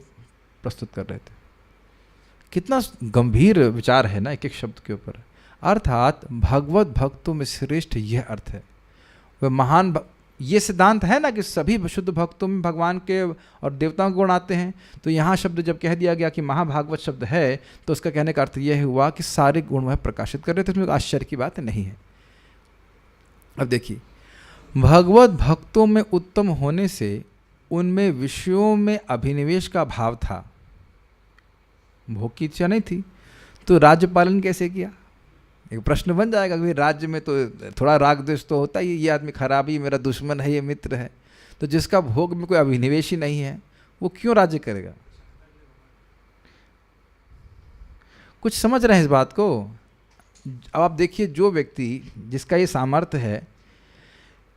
प्रस्तुत कर रहे थे। कितना गंभीर विचार है ना एक एक शब्द के ऊपर। अर्थात भगवत भक्तों में श्रेष्ठ यह अर्थ है, वह महान ये सिद्धांत है ना कि सभी शुद्ध भक्तों में भगवान के और देवताओं के गुण आते हैं। तो यहाँ शब्द जब कह दिया गया कि महाभागवत शब्द है तो उसका कहने का अर्थ यह हुआ कि सारे गुण वह प्रकाशित कर रहे थे, उसमें आश्चर्य की बात नहीं है। अब देखिए, भगवत भक्तों में उत्तम होने से उनमें विषयों में अभिनिवेश का भाव था, भोग की इच्छा नहीं थी, तो राज्य पालन कैसे किया? एक प्रश्न बन जाएगा कि राज्य में तो थोड़ा राग द्वेष तो होता ही, ये आदमी खराब ही, मेरा दुश्मन है, ये मित्र है, तो जिसका भोग में कोई अभिनिवेश ही नहीं है वो क्यों राज्य करेगा? कुछ समझ रहे हैं इस बात को? अब आप देखिए, जो व्यक्ति जिसका ये सामर्थ्य है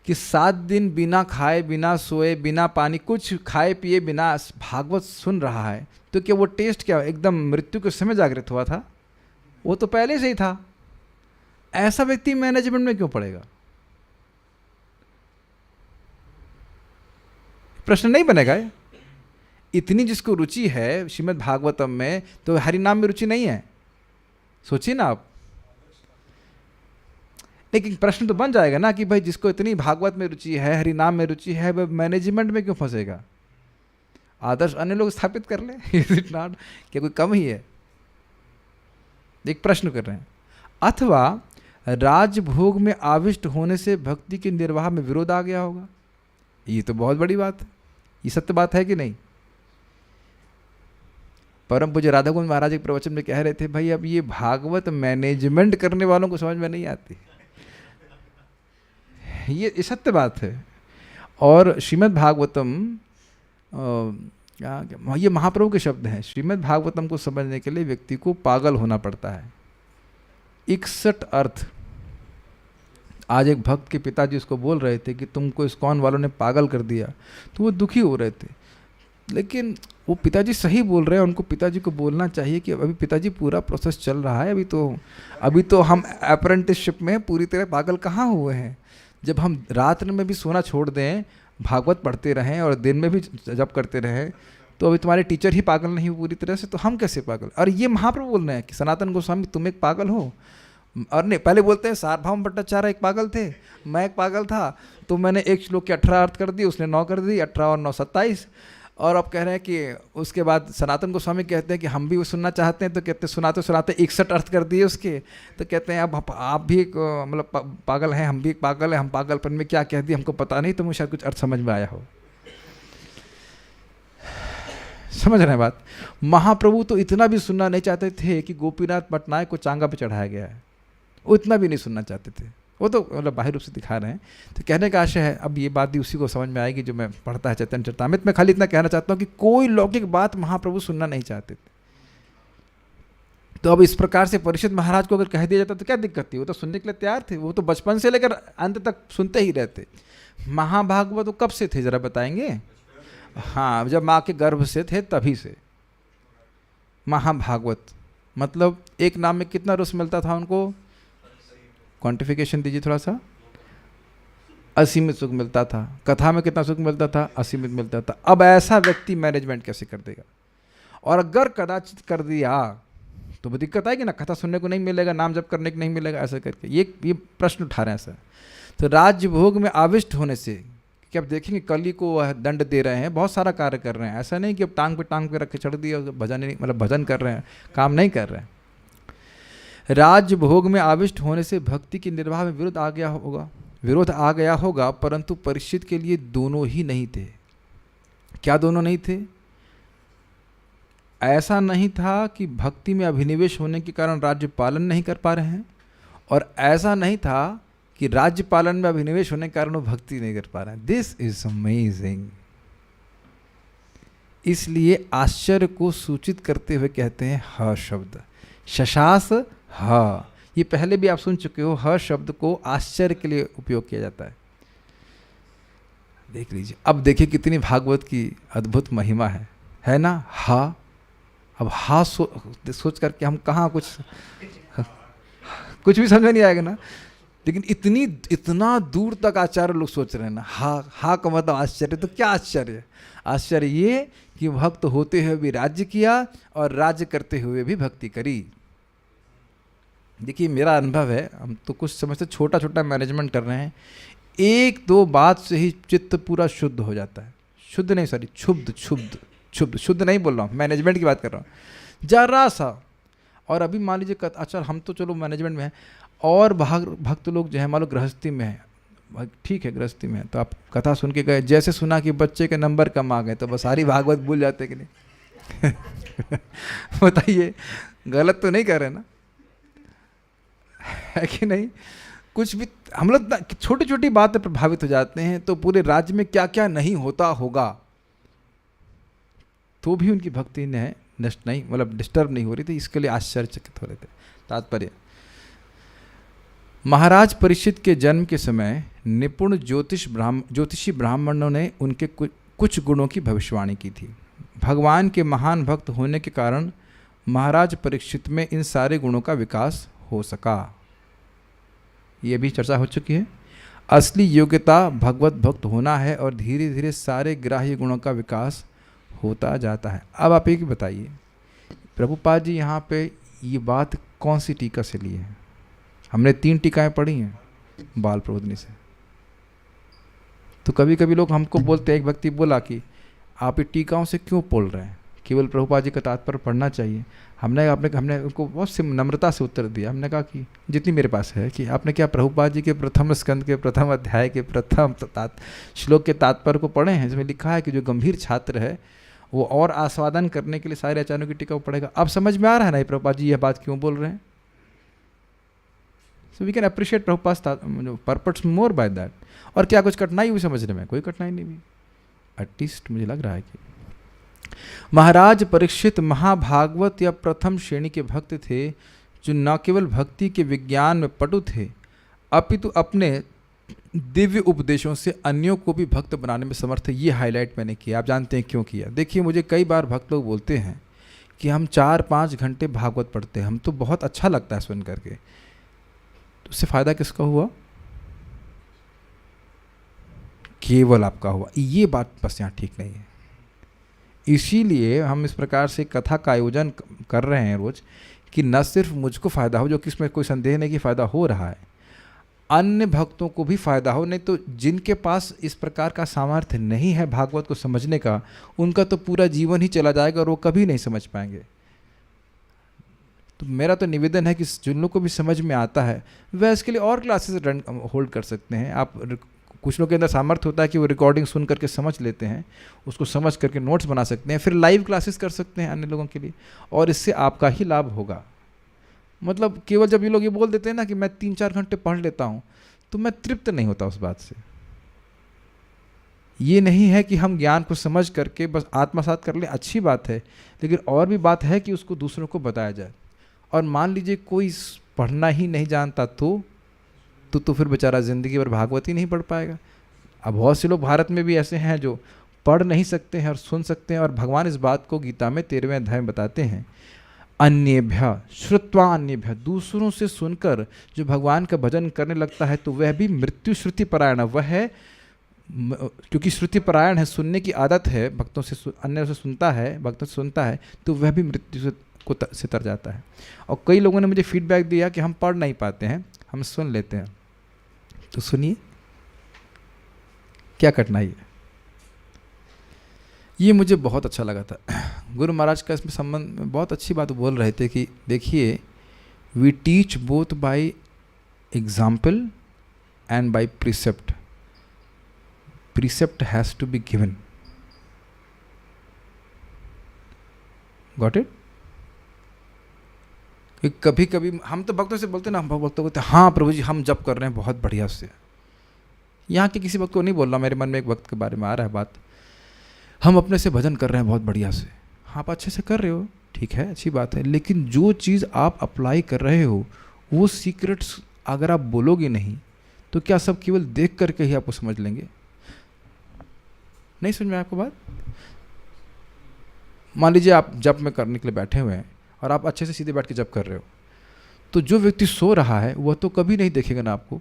कि 7 दिन बिना खाए बिना सोए बिना पानी कुछ खाए पिए बिना भागवत सुन रहा है, तो क्या वो टेस्ट क्या एकदम मृत्यु के समय जागृत हुआ था? वो तो पहले से ही था। ऐसा व्यक्ति मैनेजमेंट में क्यों पड़ेगा? प्रश्न नहीं बनेगा। इतनी जिसको रुचि है श्रीमद् भागवतम में, तो हरि नाम में रुचि नहीं है? सोचिए ना आप। लेकिन प्रश्न तो बन जाएगा ना कि भाई जिसको इतनी भागवत में रुचि है, हरि नाम में रुचि है, वह मैनेजमेंट में क्यों फंसेगा? आदर्श अन्य लोग स्थापित कर ले। Is it not? क्या कोई कम ही है? एक प्रश्न कर रहे हैं। अथवा राजभोग में आविष्ट होने से भक्ति के निर्वाह में विरोध आ गया होगा? ये तो बहुत बड़ी बात है। ये सत्य बात है कि नहीं? परम पूज्य राधा गोविंद महाराज एक प्रवचन में कह रहे थे, भाई अब ये भागवत मैनेजमेंट करने वालों को समझ में नहीं आती। ये सत्य बात है। और श्रीमद् भागवतम ये महाप्रभु के शब्द हैं। श्रीमद् भागवतम को समझने के लिए व्यक्ति को पागल होना पड़ता है। 61 अर्थ। आज एक भक्त के पिताजी उसको बोल रहे थे कि तुमको इस्कॉन वालों ने पागल कर दिया, तो वो दुखी हो रहे थे। लेकिन वो पिताजी सही बोल रहे हैं, उनको पिताजी को बोलना चाहिए कि अभी पिताजी पूरा प्रोसेस चल रहा है, अभी तो हम अप्रेंटिसशिप में पूरी तरह पागल कहाँ हुए हैं। जब हम रात में भी सोना छोड़ दें, भागवत पढ़ते रहें और दिन में भी जप करते रहें, तो अभी तुम्हारे टीचर ही पागल नहीं हो पूरी तरह से, तो हम कैसे पागल? और ये महाप्रभु बोल रहे हैं कि सनातन गोस्वामी तुम एक पागल हो। और नहीं, पहले बोलते हैं सार्वभौम भट्टाचार्य एक पागल थे, मैं एक पागल था, तो मैंने एक श्लोक के 18 अर्थ कर दिए, उसने 9 कर दी, 18 और 9 27। और अब कह रहे हैं कि उसके बाद सनातन गोस्वामी कहते हैं कि हम भी वो सुनना चाहते हैं, तो कहते हैं सुनाते सुनाते 61 अर्थ कर दिए उसके। तो कहते हैं अब आप भी एक मतलब पागल हैं, हम भी एक पागल हैं, हम पागलपन में क्या कह दिए हमको पता नहीं, तो मुझे शायद कुछ अर्थ समझ में आया हो। समझ रहे हैं बात? महाप्रभु तो इतना भी सुनना नहीं चाहते थे कि गोपीनाथ पटनायक को चांगा पे चढ़ाया गया है, वो इतना भी नहीं सुनना चाहते थे। वो तो मतलब बाहर रूप से दिखा रहे हैं। तो कहने का आशय है, अब ये बात भी उसी को समझ में आएगी जो मैं पढ़ता है चैतन्य चरितामृत में। खाली इतना कहना चाहता हूँ कि कोई लौकिक बात महाप्रभु सुनना नहीं चाहते थे। तो अब इस प्रकार से परीक्षित महाराज को अगर कह दिया जाता तो क्या दिक्कत थी? वो तो सुनने के लिए तैयार थे, वो तो बचपन से लेकर अंत तक सुनते ही रहते। महाभागवत तो कब से थे जरा बताएंगे? हाँ, जब माँ के गर्भ से थे तभी से महाभागवत। मतलब एक नाम में कितना रस मिलता था उनको? क्वांटिफिकेशन दीजिए थोड़ा सा। असीमित सुख मिलता था। कथा में कितना सुख मिलता था? असीमित मिलता था। अब ऐसा व्यक्ति मैनेजमेंट कैसे कर देगा? और अगर कदाचित कर दिया तो वो दिक्कत आएगी ना, कथा सुनने को नहीं मिलेगा, नाम जप करने को नहीं मिलेगा, ऐसा करके ये प्रश्न उठा रहे हैं सर। तो राज्य भोग में आविष्ट होने से, कि अब देखेंगे कली को वह दंड दे रहे हैं, बहुत सारा कार्य कर रहे हैं, ऐसा नहीं कि अब टांग पे रख के चढ़ दिया भजन नहीं, मतलब भजन कर रहे हैं, काम नहीं कर रहे हैं। राज्य भोग में आविष्ट होने से भक्ति की निर्वाह में विरोध आ गया होगा, परंतु परीक्षित के लिए दोनों ही नहीं थे। क्या दोनों नहीं थे? ऐसा नहीं था कि भक्ति में अभिनिवेश होने के कारण राज्य पालन नहीं कर पा रहे हैं, और ऐसा नहीं था कि राज्य पालन में अभिनिवेश होने के कारण वो भक्ति नहीं कर पा रहे हैं। This is amazing. इसलिए आश्चर्य को सूचित करते हुए कहते हैं ह शब्द, शशास ह। ये पहले भी आप सुन चुके हो, ह शब्द को आश्चर्य के लिए उपयोग किया जाता है। देख लीजिए, अब देखिए कितनी भागवत की अद्भुत महिमा है ना? हा। अब हा सोच करके हम कहाँ कुछ भी समझ में नहीं आएगा ना। लेकिन इतना दूर तक आचार्य लोग सोच रहे हैं ना, हा का मतलब आश्चर्य। तो क्या आश्चर्य है? आश्चर्य ये कि भक्त होते हुए भी राज्य किया और राज्य करते हुए भी भक्ति करी। देखिए मेरा अनुभव है, हम तो कुछ समय से छोटा छोटा मैनेजमेंट कर रहे हैं, 1-2 बात से ही चित्त पूरा शुद्ध हो जाता है। शुद्ध नहीं, सॉरी, क्षुब्ध, शुद्ध नहीं बोल रहा हूँ, मैनेजमेंट की बात कर रहा हूँ, जरा सा। और अभी मान लीजिए अच्छा हम तो चलो मैनेजमेंट में हैं, और भक्त लोग जो है मान लो गृहस्थी में है, ठीक है गृहस्थी में है, तो आप कथा सुन के गए, जैसे सुना कि बच्चे के नंबर कम आ गए तो बस सारी भागवत भूल जाते कि नहीं? बताइए, गलत तो नहीं कर रहे ना, है कि नहीं? कुछ भी हम लोग छोटी छोटी बातें प्रभावित हो जाते हैं, तो पूरे राज्य में क्या क्या नहीं होता होगा, तो भी उनकी भक्ति ने नष्ट नहीं, मतलब डिस्टर्ब नहीं हो रही थी। इसके लिए आश्चर्यचकित हो रहे थे। तात्पर्य, महाराज परीक्षित के जन्म के समय निपुण ज्योतिषी ब्राह्मणों ने उनके कुछ गुणों की भविष्यवाणी की थी। भगवान के महान भक्त होने के कारण महाराज परीक्षित में इन सारे गुणों का विकास हो सका। ये भी चर्चा हो चुकी है। असली योग्यता भगवत भक्त होना है और धीरे धीरे सारे ग्राह्य गुणों का विकास होता जाता है। अब आप एक बताइए, प्रभुपाद जी यहाँ पे ये बात कौन सी टीका से ली है? हमने 3 टीकाएं पढ़ी हैं बाल प्रबोधिनी से। तो कभी कभी लोग हमको बोलते हैं, एक व्यक्ति बोला कि आप ये टीकाओं से क्यों बोल रहे हैं, केवल प्रभुपाद जी का तात्पर्य पढ़ना चाहिए। हमने उनको बहुत नम्रता से उत्तर दिया। हमने कहा कि जितनी मेरे पास है, कि आपने क्या प्रभुपाद जी के प्रथम स्कंद के प्रथम अध्याय के प्रथम श्लोक के तात्पर्य को पढ़े हैं? इसमें लिखा है कि जो गंभीर छात्र है वो और आस्वादन करने के लिए सारे आचार्यों की टीका पढ़ेगा। अब समझ में आ रहा है ना प्रभुपाद जी यह बात क्यों बोल रहे हैं? So we can appreciate Prabhupada purpose more by that. और क्या कुछ कठिनाई हुई समझने में? कोई कठिनाई नहीं हुई, एटलीस्ट मुझे लग रहा है कि महाराज परीक्षित महाभागवत या प्रथम श्रेणी के भक्त थे, जो न केवल भक्ति के विज्ञान में पटु थे, अपितु अपने दिव्य उपदेशों से अन्यों को भी भक्त बनाने में समर्थ है। ये हाईलाइट मैंने किया। आप जानते हैं क्यों किया? देखिए, मुझे कई बार भक्त लोग बोलते हैं कि हम 4-5 घंटे भागवत पढ़ते हैं, हम तो बहुत अच्छा लगता है सुन करके। तो उससे फ़ायदा किसका हुआ? केवल आपका हुआ। ये बात बस यहाँ ठीक नहीं है। इसीलिए हम इस प्रकार से कथा का आयोजन कर रहे हैं रोज, कि न सिर्फ मुझको फ़ायदा हो, जो कि इसमें कोई संदेह नहीं कि फ़ायदा हो रहा है, अन्य भक्तों को भी फ़ायदा हो। नहीं तो जिनके पास इस प्रकार का सामर्थ्य नहीं है भागवत को समझने का, उनका तो पूरा जीवन ही चला जाएगा और वो कभी नहीं समझ पाएंगे। तो मेरा तो निवेदन है कि जिन लोगों को भी समझ में आता है वह इसके लिए और क्लासेस रन होल्ड कर सकते हैं। आप कुछ लोगों के अंदर सामर्थ्य होता है कि वो रिकॉर्डिंग सुन करके समझ लेते हैं, उसको समझ करके नोट्स बना सकते हैं, फिर लाइव क्लासेस कर सकते हैं अन्य लोगों के लिए, और इससे आपका ही लाभ होगा। मतलब केवल जब ये लोग ये बोल देते हैं ना कि मैं 3-4 घंटे पढ़ लेता हूँ, तो मैं तृप्त नहीं होता उस बात से। ये नहीं है कि हम ज्ञान को समझ करके बस आत्मसात कर लें, अच्छी बात है, लेकिन और भी बात है कि उसको दूसरों को बताया जाए। और मान लीजिए कोई पढ़ना ही नहीं जानता तो फिर बेचारा ज़िंदगी भर भागवत ही नहीं पढ़ पाएगा। अब बहुत से लोग भारत में भी ऐसे हैं जो पढ़ नहीं सकते हैं और सुन सकते हैं, और भगवान इस बात को गीता में 13वें अध्याय में बताते हैं, अन्येभ्य श्रुत्वा अन्येभ्य, दूसरों से सुनकर जो भगवान का भजन करने लगता है तो वह भी मृत्यु श्रुति परायण, वह है क्योंकि श्रुति परायण है, सुनने की आदत है, भक्तों से अन्य से सुनता है, भक्तों से सुनता है, तो वह भी मृत्यु से तर जाता है। और कई लोगों ने मुझे फीडबैक दिया कि हम पढ़ नहीं पाते हैं, हम सुन लेते हैं। तो सुनिए, क्या कठिनाई है। ये मुझे बहुत अच्छा लगा था। गुरु महाराज का इसमें संबंध में बहुत अच्छी बात बोल रहे थे कि देखिए, we teach both by example and by precept. Precept has to be given. Got it? कभी कभी हम तो भक्तों से बोलते ना, हम भक्तों को हाँ प्रभु जी हम जप कर रहे हैं बहुत बढ़िया से। यहाँ के किसी भक्त को नहीं बोल रहा, मेरे मन में एक भक्त के बारे में आ रहा है बात, हम अपने से भजन कर रहे हैं बहुत बढ़िया से। हाँ, आप अच्छे से कर रहे हो, ठीक है, अच्छी बात है, लेकिन जो चीज़ आप अप्लाई कर रहे हो वो सीक्रेट्स अगर आप बोलोगे नहीं तो क्या सब केवल देख करके ही आपको समझ लेंगे? नहीं समझ में आपको बात? मान लीजिए आप जप में करने के लिए बैठे हुए हैं और आप अच्छे से सीधे बैठ के जप कर रहे हो, तो जो व्यक्ति सो रहा है वह तो कभी नहीं देखेगा ना आपको।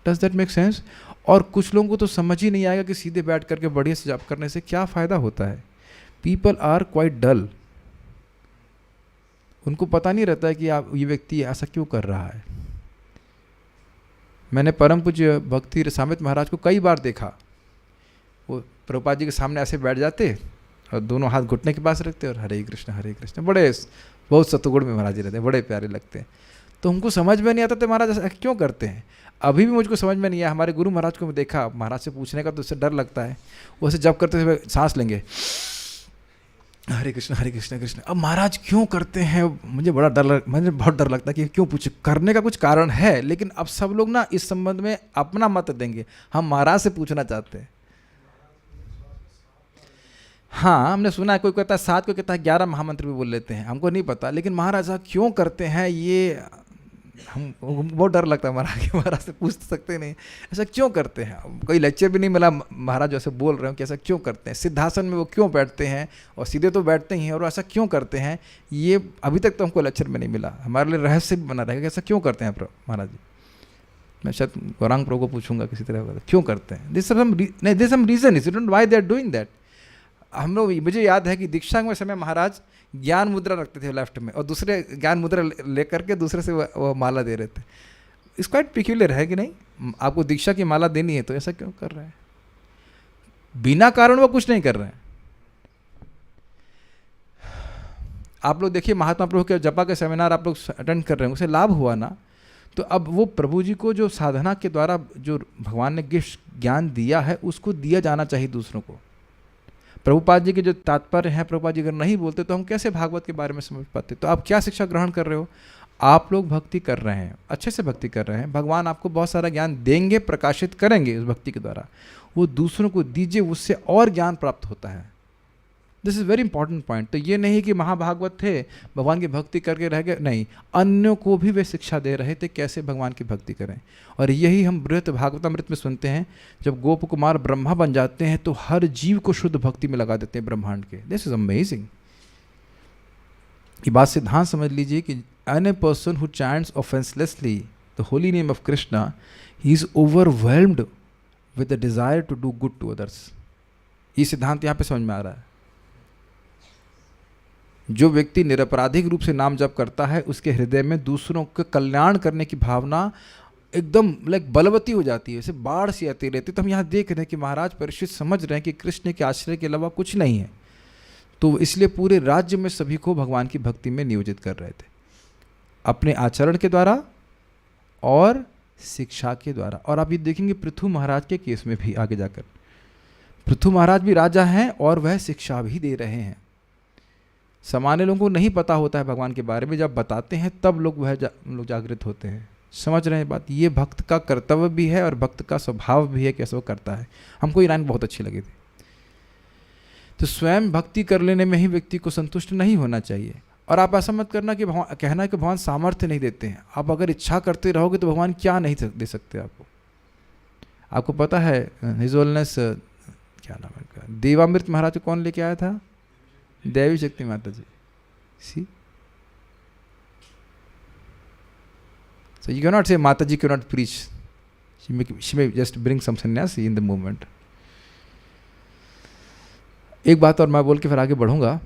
Does that make sense? और कुछ लोगों को तो समझ ही नहीं आएगा कि सीधे बैठ करके बढ़िया से जप करने से क्या फ़ायदा होता है। पीपल आर क्वाइट डल, उनको पता नहीं रहता है कि आप ये व्यक्ति ऐसा क्यों कर रहा है। मैंने परम पूज्य भक्ति रसामृत महाराज को कई बार देखा, वो प्रभुपाद जी के सामने ऐसे बैठ जाते और दोनों हाथ घुटने के पास रखते और हरे कृष्ण, बड़े बहुत सतुगुण में महाराज जी रहते हैं, बड़े प्यारे लगते हैं। तो हमको समझ में नहीं आता था महाराज ऐसा क्यों करते हैं। अभी भी मुझको समझ में नहीं आया। हमारे गुरु महाराज को मैं देखा, महाराज से पूछने का तो उससे डर लगता है, वो ऐसे जब करते हुए सांस लेंगे, हरे कृष्ण कृष्ण। अब महाराज क्यों करते हैं, मुझे बहुत डर लगता है कि क्यों पूछे, करने का कुछ कारण है, लेकिन अब सब लोग ना इस संबंध में अपना मत देंगे, हम महाराज से पूछना चाहते हैं। हाँ, हमने सुना है, कोई कहता है 7, कोई कहता है 11 महामंत्र भी बोल लेते हैं, हमको नहीं पता, लेकिन महाराज क्यों करते हैं ये हम बहुत डर लगता है। महाराज से पूछ सकते नहीं ऐसा क्यों करते हैं। कोई लेक्चर भी नहीं मिला महाराज जैसे बोल रहे हो कि ऐसा क्यों करते हैं, सिद्धासन में वो क्यों बैठते हैं, और सीधे तो बैठते ही हैं, और ऐसा क्यों करते हैं, ये अभी तक तो हमको लेक्चर में नहीं मिला। हमारे लिए रहस्य भी बना रहेगा ऐसा क्यों करते हैं महाराज जी। मैं शायद गौरांग प्रभु को पूछूंगा किसी तरह क्यों करते हैं। This some reason is don't why they are doing that. हम लोग, मुझे याद है कि दीक्षा में समय महाराज ज्ञान मुद्रा रखते थे लेफ्ट में, और दूसरे ज्ञान मुद्रा लेकर के दूसरे से वो माला दे रहे थे। इस क्वाइट पिक्यूलियर है कि नहीं। आपको दीक्षा की माला देनी है तो ऐसा क्यों कर रहे हैं, बिना कारण वो कुछ नहीं कर रहे हैं। आप लोग देखिए, महात्मा प्रभु के जपा के सेमिनार आप लोग अटेंड कर रहे हैं, उसे लाभ हुआ ना। तो अब वो प्रभु जी को जो साधना के द्वारा जो भगवान ने गिफ्ट ज्ञान दिया है उसको दिया जाना चाहिए दूसरों को। प्रभुपाद जी के जो तात्पर्य हैं, प्रभुपाद जी अगर नहीं बोलते तो हम कैसे भागवत के बारे में समझ पाते। तो आप क्या शिक्षा ग्रहण कर रहे हो, आप लोग भक्ति कर रहे हैं, अच्छे से भक्ति कर रहे हैं, भगवान आपको बहुत सारा ज्ञान देंगे, प्रकाशित करेंगे उस भक्ति के द्वारा, वो दूसरों को दीजिए, उससे और ज्ञान प्राप्त होता है। This is very important point. तो ये नहीं कि महाभागवत थे, भगवान की भक्ति करके रह गए, नहीं, अन्यों को भी वे शिक्षा दे रहे थे कैसे भगवान की भक्ति करें। और यही हम बृहत भागवतामृत में सुनते हैं, जब गोप कुमार ब्रह्मा बन जाते हैं तो हर जीव को शुद्ध भक्ति में लगा देते हैं ब्रह्मांड के। This is amazing. ये बात सिद्धांत समझ लीजिए कि any person who chants offencelessly the holy name of Krishna, he is overwhelmed with the desire to do good to others. ये सिद्धांत यहाँ पे समझ में आ रहा है। जो व्यक्ति निरपराधिक रूप से नाम जप करता है, उसके हृदय में दूसरों के कल्याण करने की भावना एकदम लाइक बलवती हो जाती है, जैसे बाढ़ सी आती रहती है। तो हम यहाँ देख रहे हैं कि महाराज परीक्षित समझ रहे हैं कि कृष्ण के आश्रय के अलावा कुछ नहीं है, तो इसलिए पूरे राज्य में सभी को भगवान की भक्ति में नियोजित कर रहे थे, अपने आचरण के द्वारा और शिक्षा के द्वारा। और आप ये देखेंगे पृथु महाराज के केस में भी आगे जाकर, पृथु महाराज भी राजा हैं और वह शिक्षा भी दे रहे हैं। सामान्य लोगों को नहीं पता होता है भगवान के बारे में, जब बताते हैं तब लोग लोग जागृत होते हैं। समझ रहे हैं बात? ये भक्त का कर्तव्य भी है और भक्त का स्वभाव भी है, कैसे वो करता है। हमको ये लाइन बहुत अच्छी लगी थी। तो स्वयं भक्ति कर लेने में ही व्यक्ति को संतुष्ट नहीं होना चाहिए। और आप ऐसा मत करना कि भगवान, कहना है कि भगवान सामर्थ्य नहीं देते हैं। आप अगर इच्छा करते रहोगे तो भगवान क्या नहीं दे सकते आपको। आपको पता है हिज होलीनेस क्या नाम है उनका, देवामृत महाराज को कौन लेके आया था? देवी शक्ति माता जी। सी, so you cannot say Mata ji cannot preach. She may just bring some sannyasi in the movement. एक बात और मैं बोल के फिर आगे बढ़ूंगा।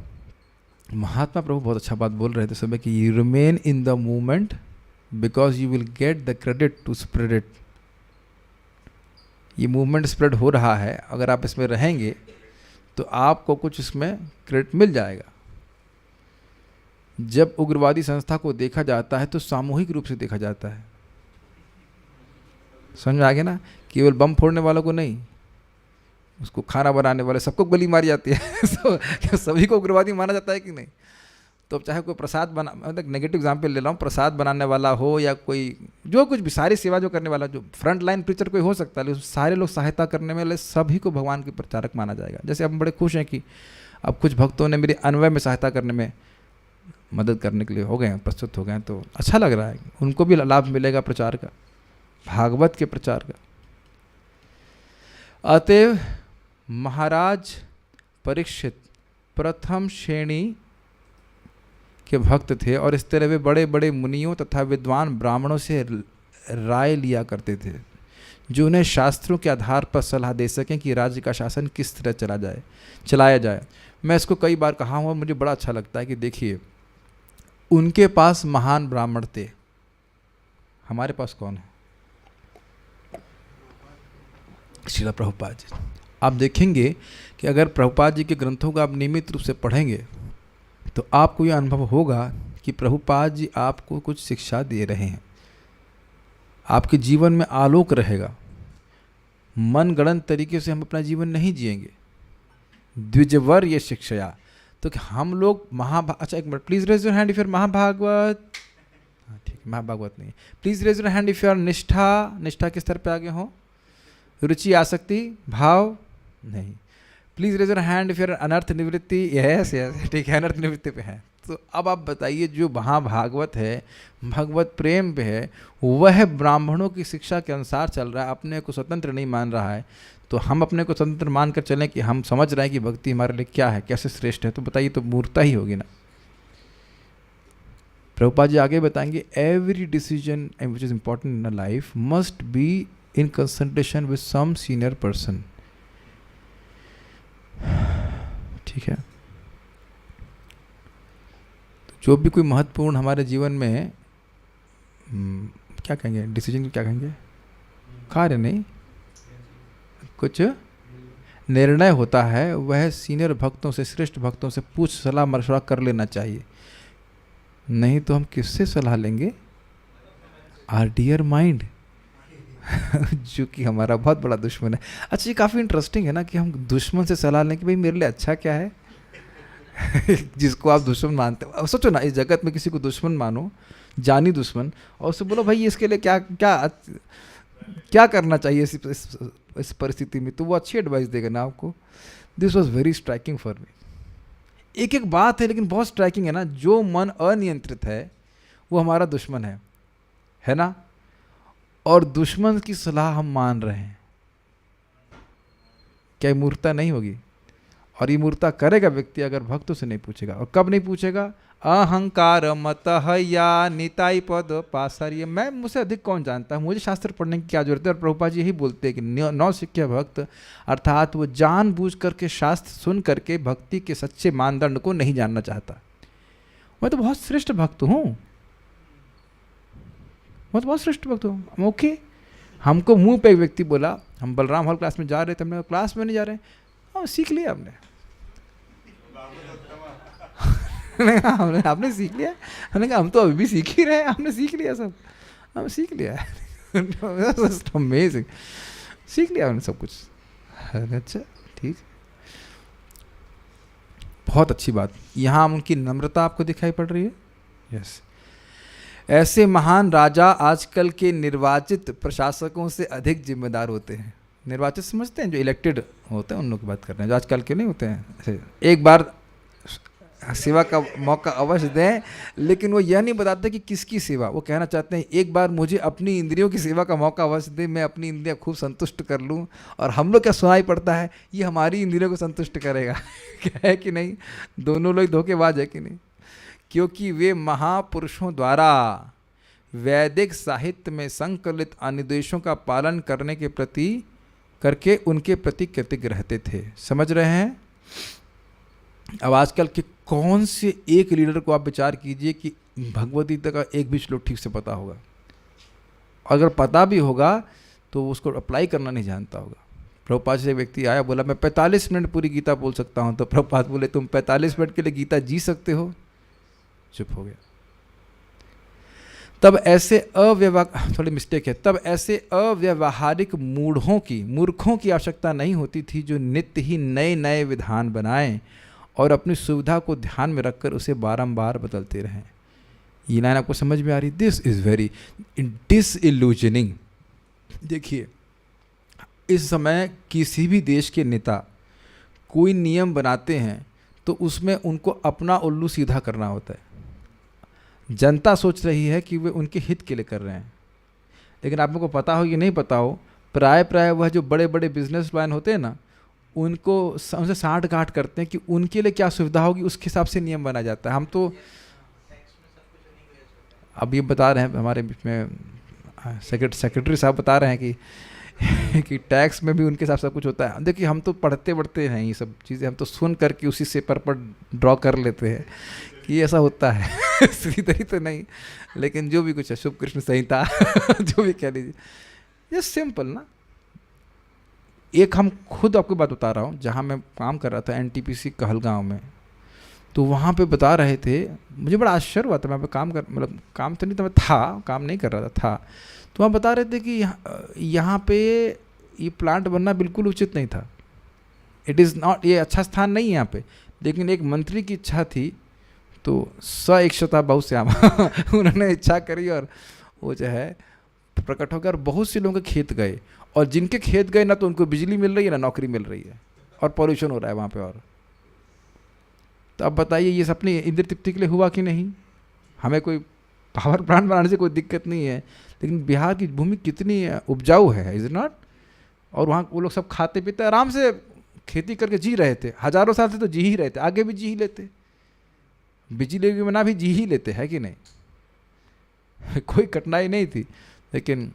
महात्मा प्रभु बहुत अच्छा बात बोल रहे थे सुबह कि you remain in the movement because you will get the credit to spread it. ये मूवमेंट स्प्रेड हो रहा है, अगर आप इसमें रहेंगे तो आपको कुछ इसमें क्रेडिट मिल जाएगा। जब उग्रवादी संस्था को देखा जाता है तो सामूहिक रूप से देखा जाता है। समझ में आ गया ना? केवल बम फोड़ने वालों को नहीं, उसको खाना बनाने वाले सबको गोली मारी जाती है। क्या सभी को उग्रवादी माना जाता है कि नहीं? तो चाहे कोई प्रसाद बना, मतलब नेगेटिव एग्जाम्पल ले रहा हूँ, प्रसाद बनाने वाला हो या कोई जो कुछ भी सारी सेवा जो करने वाला, जो फ्रंट लाइन प्रीचर कोई हो सकता है, सारे लोग सहायता करने वाले सभी को भगवान के प्रचारक माना जाएगा। जैसे हम बड़े खुश हैं कि अब कुछ भक्तों ने मेरे अन्वय में सहायता करने में मदद करने के लिए हो गए हैं, प्रस्तुत हो गए हैं, तो अच्छा लग रहा है। उनको भी लाभ मिलेगा प्रचार का, भागवत के प्रचार का। अतएव महाराज परीक्षित प्रथम श्रेणी के भक्त थे और इस तरह वे बड़े बड़े मुनियों तथा विद्वान ब्राह्मणों से राय लिया करते थे, जो उन्हें शास्त्रों के आधार पर सलाह दे सकें कि राज्य का शासन किस तरह चलाया जाए। मैं इसको कई बार कहा हूँ और मुझे बड़ा अच्छा लगता है कि देखिए, उनके पास महान ब्राह्मण थे, हमारे पास कौन है? श्रील प्रभुपाद जी। आप देखेंगे कि अगर प्रभुपाद जी के ग्रंथों को आप नियमित रूप से पढ़ेंगे तो आपको यह अनुभव होगा कि प्रभुपाद जी आपको कुछ शिक्षा दे रहे हैं, आपके जीवन में आलोक रहेगा। मनगढ़ंत तरीके से हम अपना जीवन नहीं जिएंगे। द्विजवर ये शिक्षया, तो कि हम लोग अच्छा एक minute, please raise your hand if you are Mahabhagavat. ठीक है, महाभागवत नहीं, please raise your hand if you are निष्ठा किस स्तर पे आगे हो? रुचि, आसक्ति, भाव नहीं। Please raise your hand if you are अनर्थ निवृत्ति। यस यस, ठीक है, अनर्थ निवृत्ति पे है। तो अब आप बताइए, जो महाभागवत है, भगवत प्रेम पे है, वह ब्राह्मणों की शिक्षा के अनुसार चल रहा है, अपने को स्वतंत्र नहीं मान रहा है। तो हम अपने को स्वतंत्र मान कर चलें कि हम समझ रहे हैं कि भक्ति हमारे लिए क्या है, कैसे श्रेष्ठ है, तो बताइए, तो मूर्खता ही होगी ना। प्रभुपाद जी आगे बताएंगे, every decision which is important in a life must be in consultation with some senior person. ठीक है, तो जो भी कोई महत्वपूर्ण हमारे जीवन में क्या कहेंगे, डिसीजन क्या कहेंगे, कार्य नहीं, कुछ निर्णय होता है, वह सीनियर भक्तों से, श्रेष्ठ भक्तों से पूछ सलाह मशवरा कर लेना चाहिए। नहीं तो हम किससे सलाह लेंगे? आर डियर माइंड, जो कि हमारा बहुत बड़ा दुश्मन है। अच्छा, ये काफ़ी इंटरेस्टिंग है ना कि हम दुश्मन से सलाह लें कि भाई मेरे लिए अच्छा क्या है। जिसको आप दुश्मन मानते हो, सोचो ना, इस जगत में किसी को दुश्मन मानो, जानी दुश्मन, और उससे बोलो भाई इसके लिए क्या क्या क्या करना चाहिए इस परिस्थिति में, तो वो अच्छी एडवाइस देगा ना आपको। This was very striking for me. एक एक बात है लेकिन बहुत स्ट्राइकिंग है ना, जो मन अनियंत्रित है वो हमारा दुश्मन है ना, और दुश्मन की सलाह हम मान रहे हैं, क्या मूर्खता नहीं होगी? और ये मूर्ता करेगा व्यक्ति अगर भक्तों से नहीं पूछेगा। और कब नहीं पूछेगा? अहंकार मतः या निताई पद पासार्य, मैं मुझसे अधिक कौन जानता है, मुझे शास्त्र पढ़ने की क्या जरूरत है। और प्रभुपाद जी यही बोलते हैं कि नौ शिक्षा भक्त अर्थात वो जानबूझ करके शास्त्र सुन करके भक्ति के सच्चे मानदंड को नहीं जानना चाहता। मैं तो बहुत श्रेष्ठ भक्त हूँ, मैं तो बहुत श्रेष्ठ भक्त हूँ। ओके, हमको मुंह पे एक व्यक्ति बोला, हम बलराम हॉल क्लास में जा रहे थे, हमने क्लास में नहीं जा रहे, हाँ सीख लिया हमने आपने सीख लिया? हमने कहा हम तो अभी भी सीख ही रहे हैं, हमने सीख लिया सब, हम सीख लिया अमेजिंग, सीख लिया हमने सब कुछ। अच्छा ठीक, बहुत अच्छी बात। यहाँ उनकी नम्रता आपको दिखाई पड़ रही है। यस, ऐसे महान राजा आजकल के निर्वाचित प्रशासकों से अधिक जिम्मेदार होते हैं। निर्वाचित समझते हैं जो इलेक्टेड होते हैं, उन लोग की बात कर रहे हैं, जो आजकल के नहीं होते हैं। एक बार सेवा का मौका अवश्य दें, लेकिन वो यह नहीं बताते कि किसकी सेवा। वो कहना चाहते हैं एक बार मुझे अपनी इंद्रियों की सेवा का मौका अवश्य दें, मैं अपनी इंद्रियां खूब संतुष्ट कर लूं। और हम लोग क्या सुनाई पड़ता है, ये हमारी इंद्रियों को संतुष्ट करेगा क्या है कि नहीं? दोनों लोग धोखेबाज है कि नहीं? क्योंकि वे महापुरुषों द्वारा वैदिक साहित्य में संकलित अनुदेशों का पालन करने के प्रति करके उनके प्रति कृतज्ञ रहते थे। समझ रहे हैं? अब आजकल के कौन से एक लीडर को आप विचार कीजिए कि भगवद गीता का एक भी श्लोक ठीक से पता होगा? अगर पता भी होगा तो उसको अप्लाई करना नहीं जानता होगा। प्रभुपाद से एक व्यक्ति आया, बोला मैं 45 मिनट पूरी गीता बोल सकता हूँ। तो प्रभुपाद बोले तुम 45 मिनट के लिए गीता जी सकते हो? चुप हो गया। तब ऐसे थोड़ी मिस्टेक है, तब ऐसे अव्यवहारिक मूर्खों की आवश्यकता नहीं होती थी जो नित्य ही नए नए विधान बनाएं और अपनी सुविधा को ध्यान में रखकर उसे बारंबार बदलते रहें। ये लाइन आपको समझ में आ रही? This is very disillusioning. देखिए, इस समय किसी भी देश के नेता कोई नियम बनाते हैं तो उसमें उनको अपना उल्लू सीधा करना होता है। जनता सोच रही है कि वे उनके हित के लिए कर रहे हैं, लेकिन आप लोगों को पता हो कि नहीं पता हो, प्राय वह जो बड़े बड़े बिजनेस मैन होते हैं ना, उनको उनसे साठ गांठ करते हैं कि उनके लिए क्या सुविधा होगी, उसके हिसाब से नियम बना जाता है। हम तो अब ये बता रहे हैं, हमारे बीच में सेक्रेटरी साहब बता रहे हैं कि टैक्स में भी उनके हिसाब से कुछ होता है। देखिए, हम तो पढ़ते बढ़ते हैं ये सब चीज़ें, हम तो सुन करके उसी से पर ड्रॉ कर लेते हैं कि ऐसा होता है सीधी तो नहीं, लेकिन जो भी कुछ है, शुभ कृष्ण संहिता जो भी कह लीजिए, ये सिंपल ना। एक हम खुद आपको बात बता रहा हूँ, जहाँ मैं काम कर रहा था NTPC कहलगांव में, तो वहाँ पे बता रहे थे, मुझे बड़ा आश्चर्य हुआ था। मैं काम तो नहीं था, मैं काम नहीं कर रहा था। तो वहाँ बता रहे थे कि यहाँ पे ये प्लांट बनना बिल्कुल उचित नहीं था। इट इज़ नॉट, ये अच्छा स्थान नहीं है यहाँ पे, लेकिन एक मंत्री की इच्छा थी, तो स इच्छता बहुश्याम उन्होंने इच्छा करी और वो जो है प्रकट हो गया। और बहुत से लोगों के खेत गए, और जिनके खेत गए ना तो उनको बिजली मिल रही है ना नौकरी मिल रही है, और पॉल्यूशन हो रहा है वहाँ पे। और तो अब बताइए, ये अपनी इंद्र तृप्ति के लिए हुआ कि नहीं? हमें कोई पावर प्लांट बनाने से कोई दिक्कत नहीं है, लेकिन बिहार की भूमि कितनी उपजाऊ है, इज नॉट? और वहाँ वो लोग सब खाते पीते आराम से खेती करके जी रहे थे, हजारों साल से तो जी ही रहे थे, आगे भी जी ही लेते, बिजली के बिना भी जी ही लेते, है कि नहीं? कोई कठिनाई नहीं थी। लेकिन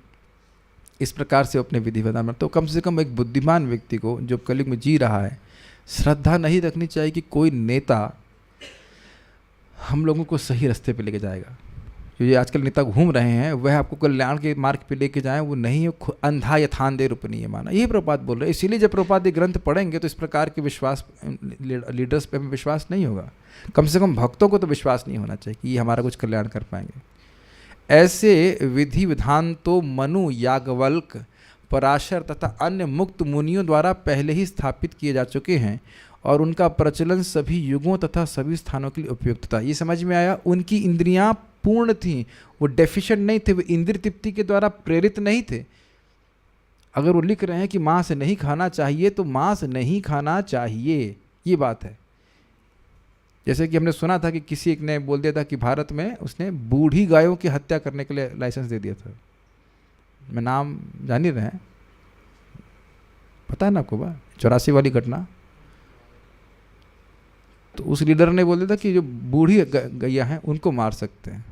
इस प्रकार से अपने विधि विधान, तो कम से कम एक बुद्धिमान व्यक्ति को जो कलयुग में जी रहा है, श्रद्धा नहीं रखनी चाहिए कि कोई नेता हम लोगों को सही रास्ते पे लेके जाएगा। जो ये आजकल नेता घूम रहे हैं, वह आपको कल्याण के मार्ग पे लेके जाएं, वो नहीं है अंधा यथांधे रूपनीय माना। यही प्रभुपाद बोल रहे हैं। इसीलिए जब प्रभुपाद ये ग्रंथ पढ़ेंगे तो इस प्रकार के विश्वास लीडर्स पे हमें विश्वास नहीं होगा, कम से कम भक्तों को तो विश्वास नहीं होना चाहिए कि ये हमारा कुछ कल्याण कर पाएंगे। ऐसे विधि विधान तो मनु, याज्ञवल्क, पराशर तथा अन्य मुक्त मुनियों द्वारा पहले ही स्थापित किए जा चुके हैं, और उनका प्रचलन सभी युगों तथा सभी स्थानों के लिए उपयुक्त था। ये समझ में आया? उनकी इंद्रियां पूर्ण थीं, वो डेफिशिएंट नहीं थे, वो इंद्र तृप्ति के द्वारा प्रेरित नहीं थे। अगर वो लिख रहे हैं कि मांस नहीं खाना चाहिए, तो मांस नहीं खाना चाहिए, ये बात है। जैसे कि हमने सुना था कि किसी एक ने बोल दिया था कि भारत में उसने बूढ़ी गायों की हत्या करने के लिए लाइसेंस दे दिया था। मैं नाम जान ही रहे हैं, पता है ना आपको? 84 वाली घटना, तो उस लीडर ने बोल दिया था कि जो बूढ़ी गैया हैं उनको मार सकते हैं,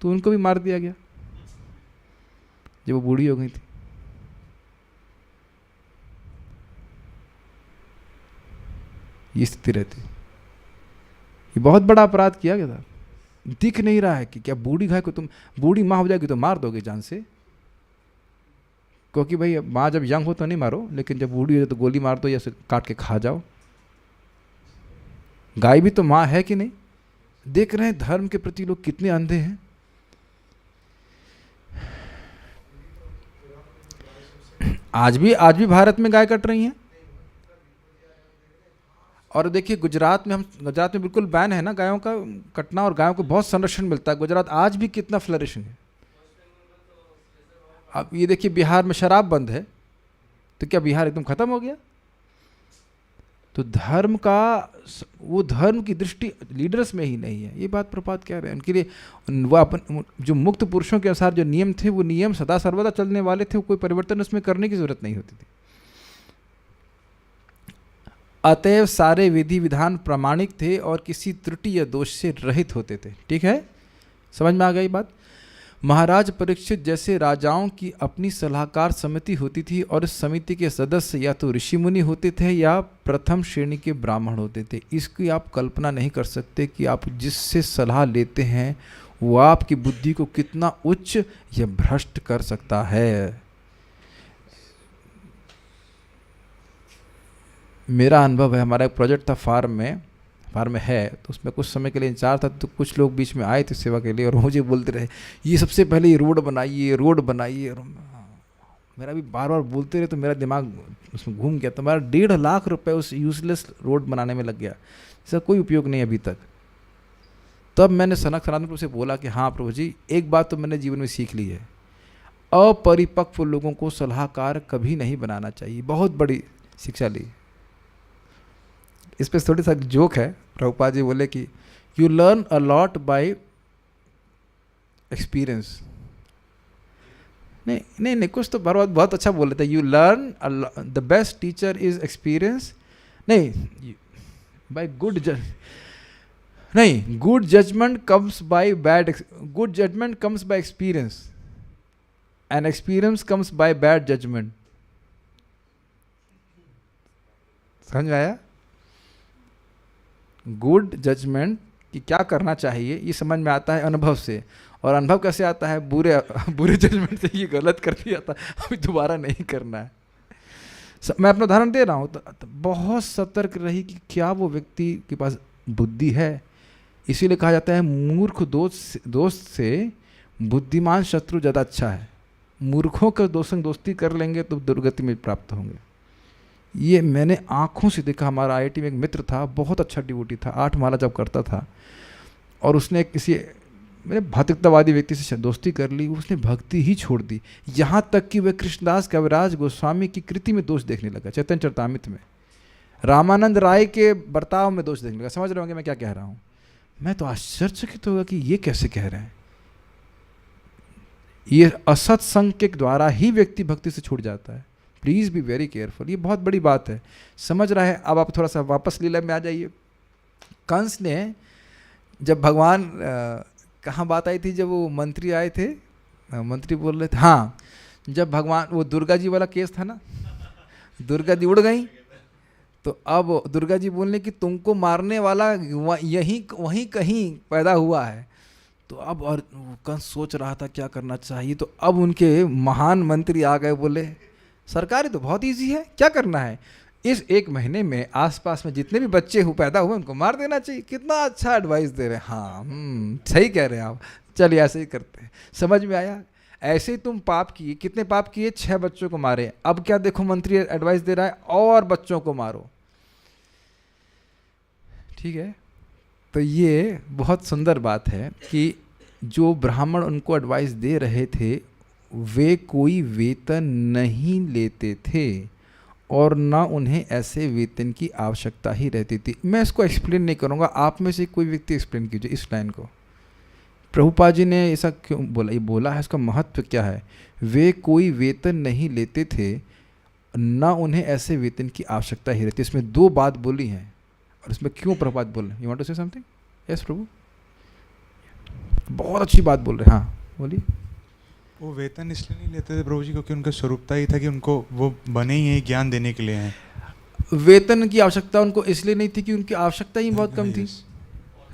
तो उनको भी मार दिया गया जब वो बूढ़ी हो गई थी। ये स्थिति रहती, ये बहुत बड़ा अपराध किया गया था। दिख नहीं रहा है कि क्या बूढ़ी गाय को तुम, बूढ़ी माँ हो जाएगी तो मार दोगे जान से, क्योंकि भाई माँ जब यंग हो तो नहीं मारो, लेकिन जब बूढ़ी हो तो गोली मार दो या काट के खा जाओ। गाय भी तो माँ है कि नहीं? देख रहे हैं धर्म के प्रति लोग कितने अंधे हैं। आज भी भारत में गाय कट रही हैं। और देखिए गुजरात में बिल्कुल बैन है ना गायों का कटना, और गायों को बहुत संरक्षण मिलता है। गुजरात आज भी कितना फ्लरिशिंग है। अब ये देखिए बिहार में शराब बंद है, तो क्या बिहार एकदम खत्म हो गया? तो धर्म की दृष्टि लीडर्स में ही नहीं है। ये बात प्रपात कह रहे हैं। उनके लिए वो अपन जो मुक्त पुरुषों के अनुसार जो नियम थे, वो नियम सदा सर्वदा चलने वाले थे, कोई परिवर्तन उसमें करने की जरूरत नहीं होती थी। अतएव सारे विधि विधान प्रामाणिक थे और किसी त्रुटि या दोष से रहित होते थे। ठीक है, समझ में आ गई बात? महाराज परीक्षित जैसे राजाओं की अपनी सलाहकार समिति होती थी, और इस समिति के सदस्य या तो ऋषि मुनि होते थे या प्रथम श्रेणी के ब्राह्मण होते थे। इसकी आप कल्पना नहीं कर सकते कि आप जिससे सलाह लेते हैं वो आपकी बुद्धि को कितना उच्च या भ्रष्ट कर सकता है। मेरा अनुभव है, हमारा एक प्रोजेक्ट था फार्म में है, तो उसमें कुछ समय के लिए इंचार्ज था। तो कुछ लोग बीच में आए थे सेवा के लिए और मुझे बोलते रहे ये सबसे पहले ये रोड बनाइए। और मेरा भी बार बार बोलते रहे, तो मेरा दिमाग उसमें घूम गया। तो मेरा 1.5 लाख रुपए उस यूजलेस रोड बनाने में लग गया, इसका कोई उपयोग नहीं अभी तक। तब मैंने सनातन प्रभु से बोला कि हाँ प्रभु जी, एक बात तो मैंने जीवन में सीख ली है, अपरिपक्व लोगों को सलाहकार कभी नहीं बनाना चाहिए। बहुत बड़ी शिक्षा ली। इस पर थोड़ी सा जोक है। प्रभुपाद जी बोले कि you learn a lot by experience. नहीं, कुछ तो बहुत अच्छा बोल रहे थे। You learn, the best teacher is experience. नहीं, by good judgement comes by good judgement comes by experience, and experience comes by bad judgement. समझ में आया? गुड जजमेंट कि क्या करना चाहिए ये समझ में आता है अनुभव से, और अनुभव कैसे आता है? बुरे जजमेंट से। ये गलत कर दिया था, अभी दोबारा नहीं करना है। मैं अपना उदाहरण दे रहा हूँ। तो बहुत सतर्क रही कि क्या वो व्यक्ति के पास बुद्धि है। इसीलिए कहा जाता है मूर्ख दोस्त से बुद्धिमान शत्रु ज़्यादा अच्छा है। मूर्खों का दोस्ती कर लेंगे तो दुर्गति में प्राप्त होंगे। ये मैंने आँखों से देखा। हमारा IIT में एक मित्र था, बहुत अच्छा डिवोटी था, 8 माला जब करता था, और उसने किसी मेरे भौतिकतावादी व्यक्ति से दोस्ती कर ली। उसने भक्ति ही छोड़ दी, यहाँ तक कि वह कृष्णदास कविराज गोस्वामी की कृति में दोष देखने लगा, चैतन्य चरितामृत में, रामानंद राय के बर्ताव में दोष देखने लगा। समझ रहे होंगे मैं क्या कह रहा हूँ? मैं तो आश्चर्यचकित होगा कि ये कैसे कह रहे हैं। ये असत्संग के द्वारा ही व्यक्ति भक्ति से छूट जाता है। Please be very careful. ये बहुत बड़ी बात है। समझ रहा है? अब आप थोड़ा सा वापस लीला में आ जाइए। कंस ने जब भगवान कहाँ बात आई थी, जब वो मंत्री आए थे, मंत्री बोल रहे थे, हाँ, जब भगवान वो दुर्गा जी वाला केस था ना, दुर्गा जी उड़ गई, तो अब दुर्गा जी बोलने कि तुमको मारने वाला वहीं कहीं पैदा हुआ है। तो अब और कंस सोच रहा था क्या करना चाहिए। तो अब उनके महान मंत्री आ गए, बोले सरकार तो बहुत इजी है, क्या करना है, इस 1 महीने में आसपास में जितने भी बच्चे पैदा हुए उनको मार देना चाहिए। कितना अच्छा एडवाइस दे रहे हैं। हाँ, सही कह रहे हैं आप, चलिए ऐसे ही करते हैं। समझ में आया? ऐसे ही तुम पाप किए, कितने पाप किए? 6 बच्चों को मारे। अब क्या देखो, मंत्री एडवाइस दे रहा है और बच्चों को मारो। ठीक है, तो ये बहुत सुंदर बात है कि जो ब्राह्मण उनको एडवाइस दे रहे थे वे कोई वेतन नहीं लेते थे, और ना उन्हें ऐसे वेतन की आवश्यकता ही रहती थी। मैं इसको एक्सप्लेन नहीं करूँगा, आप में से कोई व्यक्ति एक्सप्लेन कीजिए इस लाइन को। प्रभुपाद जी ने ऐसा क्यों बोला? ये बोला है, इसका महत्व क्या है? वे कोई वेतन नहीं लेते थे, ना उन्हें ऐसे वेतन की आवश्यकता ही रहती। इसमें 2 बात बोली हैं। और इसमें क्यों प्रभुपाद बोल रहे हैं? You want to say something? Yes प्रभु, बहुत अच्छी बात बोल रहे हैं। हाँ बोलिए।
वो वेतन इसलिए नहीं लेते थे प्रभु जी क्योंकि उनका स्वरूपता ही था कि उनको वो बने ही हैं, ज्ञान देने के लिए हैं।
वेतन की आवश्यकता उनको इसलिए नहीं थी कि उनकी आवश्यकता ही बहुत कम थी।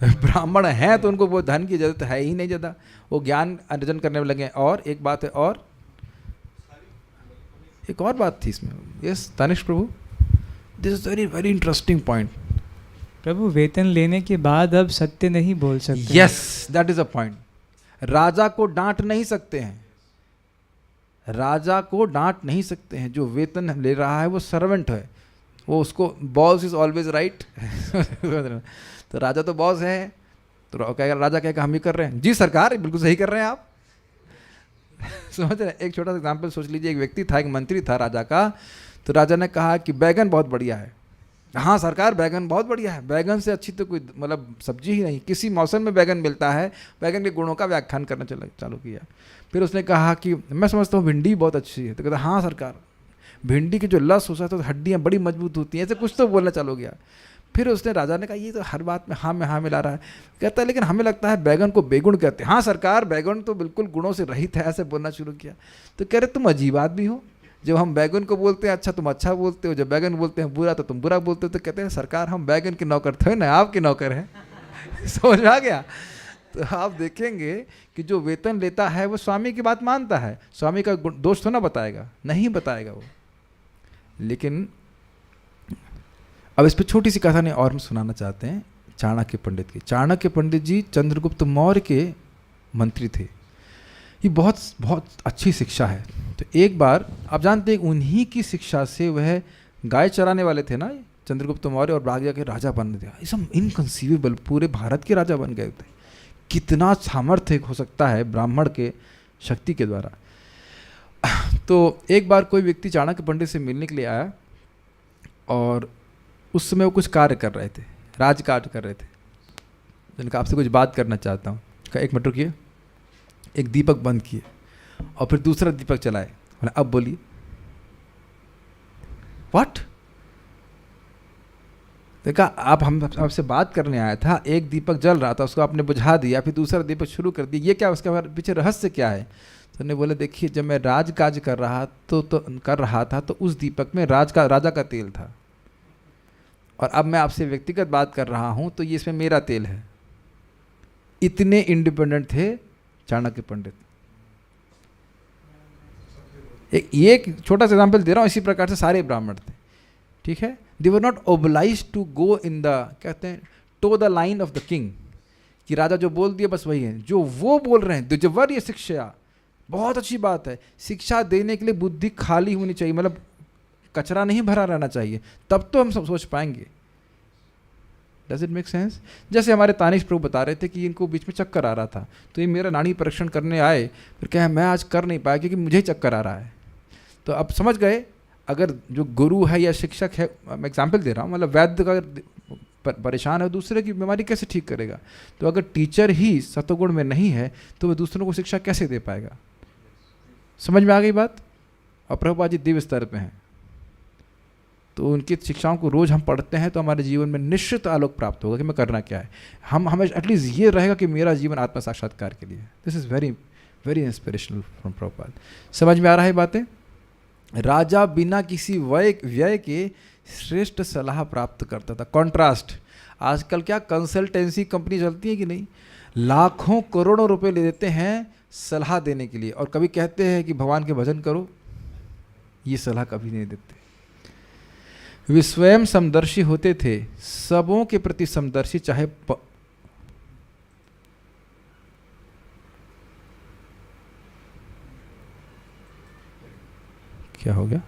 ब्राह्मण हैं तो उनको वो धन की जरूरत है ही नहीं ज़्यादा, वो ज्ञान अर्जन करने में लगे। और एक बात है, और एक और बात थी इसमें। यस तानिश प्रभु, this is very very interesting point.
प्रभु वेतन लेने के बाद अब सत्य नहीं बोल सकते।
Yes, that is a point. राजा को डांट नहीं सकते हैं, राजा को डांट नहीं सकते हैं। जो वेतन ले रहा है वो सर्वेंट है, वो उसको बॉस इज ऑलवेज राइट। तो राजा तो बॉस है, तो राजा कहेगा हम ही कर रहे हैं, जी सरकार बिल्कुल सही कर रहे हैं आप। समझ रहे हैं? एक छोटा सा एग्जाम्पल सोच लीजिए। एक व्यक्ति था, एक मंत्री था राजा का, तो राजा ने कहा कि बैगन बहुत बढ़िया है। हाँ सरकार बैगन बहुत बढ़िया है, बैगन से अच्छी तो कोई मतलब सब्जी ही नहीं, किसी मौसम में बैगन मिलता है। बैगन के गुणों का व्याख्यान करना चालू किया। फिर उसने कहा कि मैं समझता हूँ भिंडी बहुत अच्छी है। तो कहता हाँ सरकार, भिंडी की जो लस होता है तो हड्डियाँ बड़ी मजबूत होती हैं, ऐसे कुछ तो बोलना चालू किया। फिर उसने राजा ने कहा ये तो हर बात में हाँ मिला रहा है। कहता है लेकिन हमें लगता है बैगन को बेगुण कहते हैं। हाँ सरकार बैगन तो बिल्कुल गुणों से रहित है, ऐसे बोलना शुरू किया। तो कह रहे तुम अजीब आदमी हो, जब हम बैगन को बोलते हैं अच्छा तुम अच्छा बोलते हो, जब बैगन बोलते हैं बुरा तो तुम बुरा बोलते हो। तो कहते हैं सरकार हम बैगन के नौकर थे ना, आपके नौकर हैं। समझ में आ गया? तो आप देखेंगे कि जो वेतन लेता है वो स्वामी की बात मानता है, स्वामी का दोष तो ना बताएगा, नहीं बताएगा वो। लेकिन अब इस पर छोटी सी कहानी और हम सुनाना चाहते हैं चाणक्य पंडित की। चाणक्य पंडित जी चंद्रगुप्त मौर्य के मंत्री थे। ये बहुत बहुत अच्छी शिक्षा है। तो एक बार आप जानते हैं उन्हीं की शिक्षा से वह गाय चराने वाले थे ना चंद्रगुप्त मौर्य, और भाग के राजा बन गया। इसम इनकंसीवेबल, पूरे भारत के राजा बन गए थे। कितना सामर्थ्य हो सकता है ब्राह्मण के शक्ति के द्वारा। तो एक बार कोई व्यक्ति चाणक्य पंडित से मिलने के लिए आया, और उस समय वो कुछ कार्य कर रहे थे, राज कार्य कर रहे थे। मैंने कहा आपसे कुछ बात करना चाहता हूँ। कहा एक मिनट रुकिए। एक दीपक बंद किए और फिर दूसरा दीपक चलाए। बोला अब बोलिए। व्हाट? देखा आप, हम आपसे बात करने आया था, एक दीपक जल रहा था उसको आपने बुझा दिया, फिर दूसरा दीपक शुरू कर दिया, ये क्या, उसके पीछे रहस्य क्या है? तो उन्होंने बोले देखिए जब मैं राज काज कर रहा था तो उस दीपक में राजा का तेल था, और अब मैं आपसे व्यक्तिगत बात कर रहा हूं तो ये इसमें मेरा तेल है। इतने इंडिपेंडेंट थे चाणक्य पंडित। ये एक छोटा सा एग्जाम्पल दे रहा हूं, इसी प्रकार से सारे ब्राह्मण थे। ठीक है, they were not obliged to go in the, कहते हैं toe the line of the king, कि राजा जो बोल दिया बस वही है। जो वो बोल रहे हैं द्विजवर्य शिक्षा, बहुत अच्छी बात है। शिक्षा देने के लिए बुद्धि खाली होनी चाहिए, मतलब कचरा नहीं भरा रहना चाहिए, तब तो हम सब सोच पाएंगे। Does it make sense? जैसे हमारे तानिश प्रभु बता रहे थे कि इनको बीच में चक्कर आ रहा था, तो ये मेरा नाड़ी परीक्षण करने आए, फिर कहे मैं आज कर नहीं पाया क्योंकि मुझे ही चक्कर आ रहा है। तो अब समझ गए, अगर जो गुरु है या शिक्षक है, मैं एग्जाम्पल दे रहा हूँ, मतलब वैद्य का अगर परेशान है दूसरे की बीमारी कैसे ठीक करेगा? तो अगर टीचर ही सतोगुण में नहीं है तो वह दूसरों को शिक्षा कैसे दे पाएगा? समझ में आ गई बात? और प्रभुपाद जी दिव्य स्तर पे हैं, तो उनकी शिक्षाओं को रोज़ हम पढ़ते हैं तो हमारे जीवन में निश्चित आलोक प्राप्त होगा कि मैं करना क्या है। हमें एटलीस्ट ये रहेगा कि मेरा जीवन आत्म साक्षात्कार के लिए। This is very very inspirational from Prabhupada. समझ में आ रहा है बातें? राजा बिना किसी व्यय के श्रेष्ठ सलाह प्राप्त करता था। कॉन्ट्रास्ट, आजकल क्या कंसल्टेंसी कंपनी चलती है कि नहीं, लाखों करोड़ों रुपए ले देते हैं सलाह देने के लिए, और कभी कहते हैं कि भगवान के भजन करो, ये सलाह कभी नहीं देते। वे स्वयं समदर्शी होते थे, सबों के प्रति समदर्शी, चाहे क्या हो गया?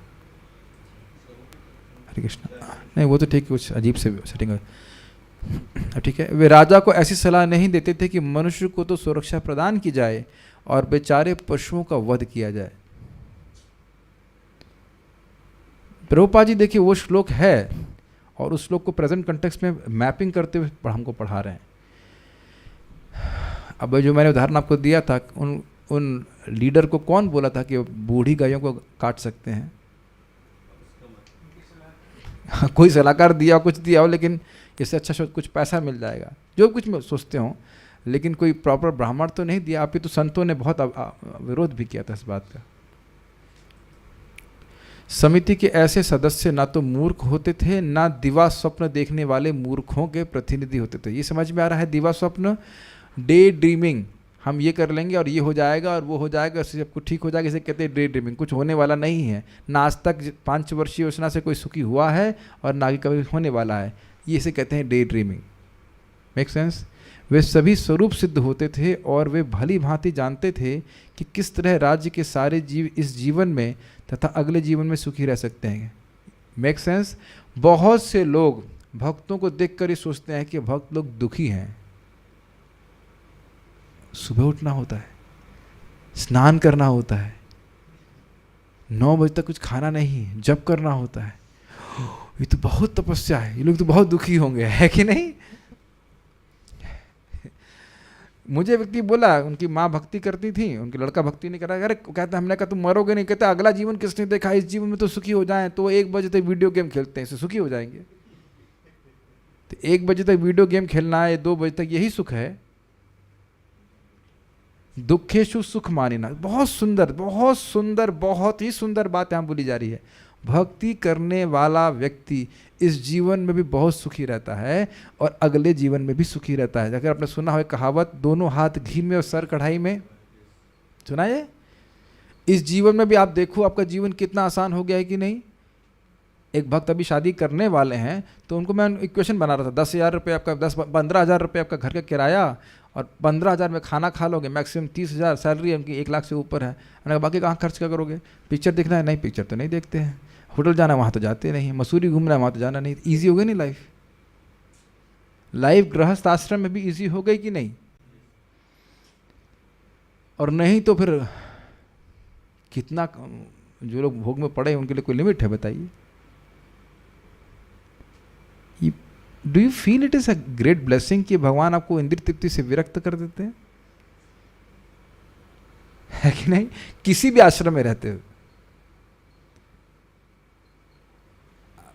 हरे कृष्ण, नहीं वो तो ठीक है, कुछ अजीब से सेटिंग है। ठीक है, वे राजा को ऐसी सलाह नहीं देते थे कि मनुष्य को तो सुरक्षा प्रदान की जाए और बेचारे पशुओं का वध किया जाए। प्रभुपाद जी देखिए वो श्लोक है, और उस श्लोक को प्रेजेंट कंटेक्स्ट में मैपिंग करते हुए हमको पढ़ा रहे हैं। अब जो मैंने उदाहरण आपको दिया था, उन लीडर को कौन बोला था कि बूढ़ी गायों को काट सकते हैं? कोई सलाहकार दिया, कुछ दिया हो, लेकिन इससे अच्छा कुछ पैसा मिल जाएगा, जो कुछ सोचते हो, लेकिन कोई प्रॉपर ब्राह्मण तो नहीं दिया। आप ही तो संतों ने बहुत विरोध भी किया था इस बात का। समिति के ऐसे सदस्य ना तो मूर्ख होते थे, ना दिवा स्वप्न देखने वाले मूर्खों के प्रतिनिधि होते थे। ये समझ में आ रहा है? दिवा स्वप्न, डे ड्रीमिंग, हम ये कर लेंगे और ये हो जाएगा और वो हो जाएगा, इससे सब कुछ ठीक हो जाएगा, इसे कहते हैं डे ड्रीमिंग। कुछ होने वाला नहीं है, ना आज तक 5 वर्षीय योजना से कोई सुखी हुआ है और ना ही कभी होने वाला है, ये इसे कहते हैं डे ड्रीमिंग। Make sense? वे सभी स्वरूप सिद्ध होते थे और वे भली भांति जानते थे कि किस तरह राज्य के सारे जीव इस जीवन में तथा अगले जीवन में सुखी रह सकते हैं। Make sense? बहुत से लोग भक्तों को देखकर ये सोचते हैं कि भक्त लोग दुखी हैं। सुबह उठना होता है, स्नान करना होता है, 9 बजे तक कुछ खाना नहीं, जप करना होता है, ये तो बहुत तपस्या है, ये लोग तो बहुत दुखी होंगे, है कि नहीं? मुझे व्यक्ति बोला, उनकी माँ भक्ति करती थी, उनकी लड़का भक्ति नहीं कर रहा। अरे कहते हमने कहा तुम मरोगे नहीं, कहते अगला जीवन किसने देखा, इस जीवन में तो सुखी हो जाएं, तो 1 बजे तक वीडियो गेम खेलते हैं, इससे सुखी हो जाएंगे। तो 1 बजे तक वीडियो गेम खेलना है, 2 बजे तक, यही सुख है? दुखेशु सुख मानिना, बहुत सुंदर, बहुत सुंदर, बहुत ही सुंदर बात यहाँ बोली जा रही है। भक्ति करने वाला व्यक्ति इस जीवन में भी बहुत सुखी रहता है और अगले जीवन में भी सुखी रहता है। अगर आपने सुना हो कहावत, दोनों हाथ घी में और सर कढ़ाई में, सुना है? इस जीवन में भी आप देखो आपका जीवन कितना आसान हो गया है कि नहीं। एक भक्त अभी शादी करने वाले हैं, तो उनको मैं इक्वेशन बना रहा था, 10,000 रुपये आपका, 15,000 रुपये आपका घर का किराया और 15,000 में खाना खा लोगे, मैक्सिमम 30,000 सैलरी उनकी, 1 लाख से ऊपर है। मैंने कहा बाकी कहाँ खर्च क्या करोगे? पिक्चर देखना है? नहीं, पिक्चर तो नहीं देखते हैं। होटल जाना है, वहाँ तो जाते नहीं। मसूरी घूमना है, वहाँ तो जाना नहीं। ईजी हो गई नहीं लाइफ? लाइफ गृहस्थ आश्रम में भी ईजी हो गई कि नहीं? और नहीं तो फिर कितना, जो लोग भोग में पड़े उनके लिए कोई लिमिट है? बताइए। Do you feel it is a great blessing कि भगवान आपको इंद्रिय तृप्ति से विरक्त कर देते हैं, है कि नहीं? किसी भी आश्रम में रहते हो,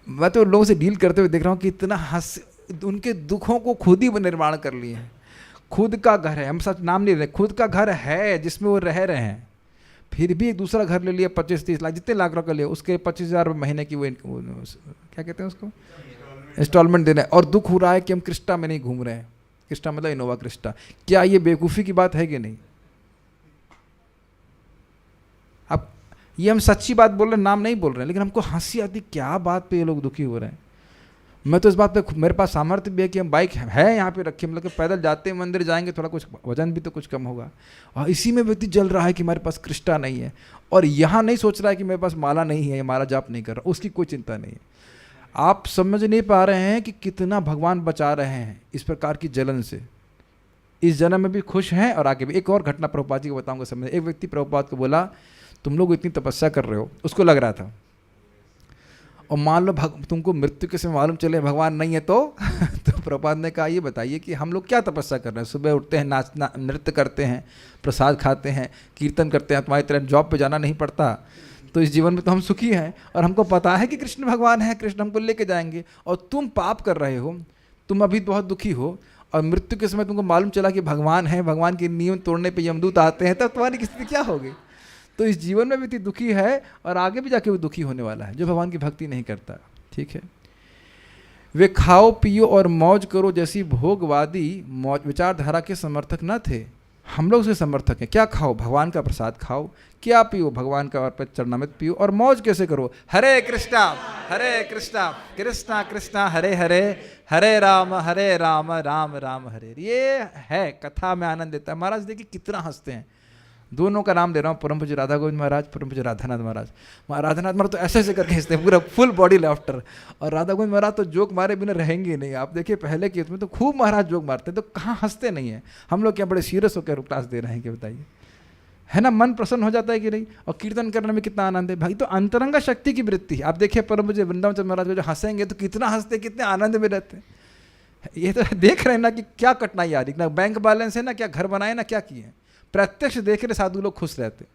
मैं तो लोगों से डील करते हुए देख रहा हूं कि इतना उनके दुखों को खुद ही निर्माण कर लिए हैं। खुद का घर है, हम सच नाम नहीं रहे, खुद का घर है जिसमें वो रह रहे हैं, फिर भी एक दूसरा घर ले लिया 25-30 लाख, जितने लाख रुपये लिया, उसके 25,000 महीने की वो क्या कहते हैं उसको, इंस्टॉलमेंट देना है। और दुख हो रहा है कि हम क्रिस्टा में नहीं घूम रहे हैं। क्रिस्टा मतलब इनोवा क्रिस्टा। क्या ये बेवकूफ़ी की बात है कि नहीं? अब ये हम सच्ची बात बोल रहे हैं, नाम नहीं बोल रहे हैं, लेकिन हमको हंसी आती, क्या बात पे ये लोग दुखी हो रहे हैं। मैं तो इस बात पे, मेरे पास सामर्थ्य भी है कि हम बाइक है यहाँ पे रखे, मतलब कि पैदल जाते हैं, मंदिर जाएंगे, थोड़ा कुछ वजन भी तो कुछ कम होगा। और इसी में व्यक्ति जल रहा है कि हमारे पास क्रिस्टा नहीं है, और यहाँ नहीं सोच रहा है कि मेरे पास माला नहीं है, माला जाप नहीं कर रहा, उसकी कोई चिंता नहीं है। आप समझ नहीं पा रहे हैं कि कितना भगवान बचा रहे हैं इस प्रकार की जलन से। इस जन्म में भी खुश हैं और आगे भी। एक और घटना प्रभुपाद जी को बताऊंगा समझ। एक व्यक्ति प्रभुपाद को बोला, तुम लोग इतनी तपस्या कर रहे हो, उसको लग रहा था, और मान लो तुमको मृत्यु के समय मालूम चले भगवान नहीं है तो तो प्रभुपाद ने कहा, ये बताइए कि हम लोग क्या तपस्या कर रहे हैं? सुबह उठते हैं, नाचना नृत्य करते हैं, प्रसाद खाते हैं, कीर्तन करते हैं, तुम्हारी तरह जॉब पे जाना नहीं पड़ता, तो इस जीवन में तो हम सुखी हैं, और हमको पता है कि कृष्ण भगवान है, कृष्ण हमको लेके जाएंगे, और तुम पाप कर रहे हो, तुम अभी बहुत दुखी हो, और मृत्यु के समय तुमको मालूम चला कि भगवान है, भगवान के नियम तोड़ने पे यमदूत आते हैं, तब तुम्हारी स्थिति क्या होगी? तो इस जीवन में भी इतनी दुखी है और आगे भी जाके वो दुखी होने वाला है जो भगवान की भक्ति नहीं करता। ठीक है, वे खाओ पियो और मौज करो जैसी भोगवादी मौज विचारधारा के समर्थक न थे। हम लोग उसके समर्थक हैं। क्या खाओ? भगवान का प्रसाद खाओ। क्या पियो? भगवान का अर्पित चरणामृत पियो। और मौज कैसे करो? हरे कृष्णा कृष्णा कृष्णा हरे हरे, हरे राम राम राम हरे। ये है कथा में आनंद देता है। महाराज देखिए कितना हंसते हैं। दोनों का नाम दे रहा हूँ, परम पूज्य राधा गोविंद महाराज, परम पूज्य राधानाथ महाराज। राधानाथ महाराज तो ऐसे करके हंसते हैं, पूरा फुल बॉडी लाफ्टर। और राधा गोविंद महाराज तो जोक मारे बिना रहेंगे नहीं। आप देखिए पहले के उसमें तो खूब महाराज जोक मारते हैं, तो कहाँ हंसते नहीं है। हम लोग क्या बड़े सीरियस होकर क्लास दे रहे हैं कि बताइए, है ना? मन प्रसन्न हो जाता है कि नहीं? और कीर्तन करने में कितना आनंद है भाई। तो अंतरंगा शक्ति की वृत्ति। आप देखिए परम पूज्य वृंदावन चंद्र महाराज जो हंसेंगे तो कितना हंसते, कितने आनंद में रहते हैं। ये तो देख रहे हैं ना कि क्या कठिनाई आ रही, ना बैंक बैलेंस है, ना क्या घर बनाए, ना क्या किए। प्रत्यक्ष देख रहे साधु लोग खुश रहते।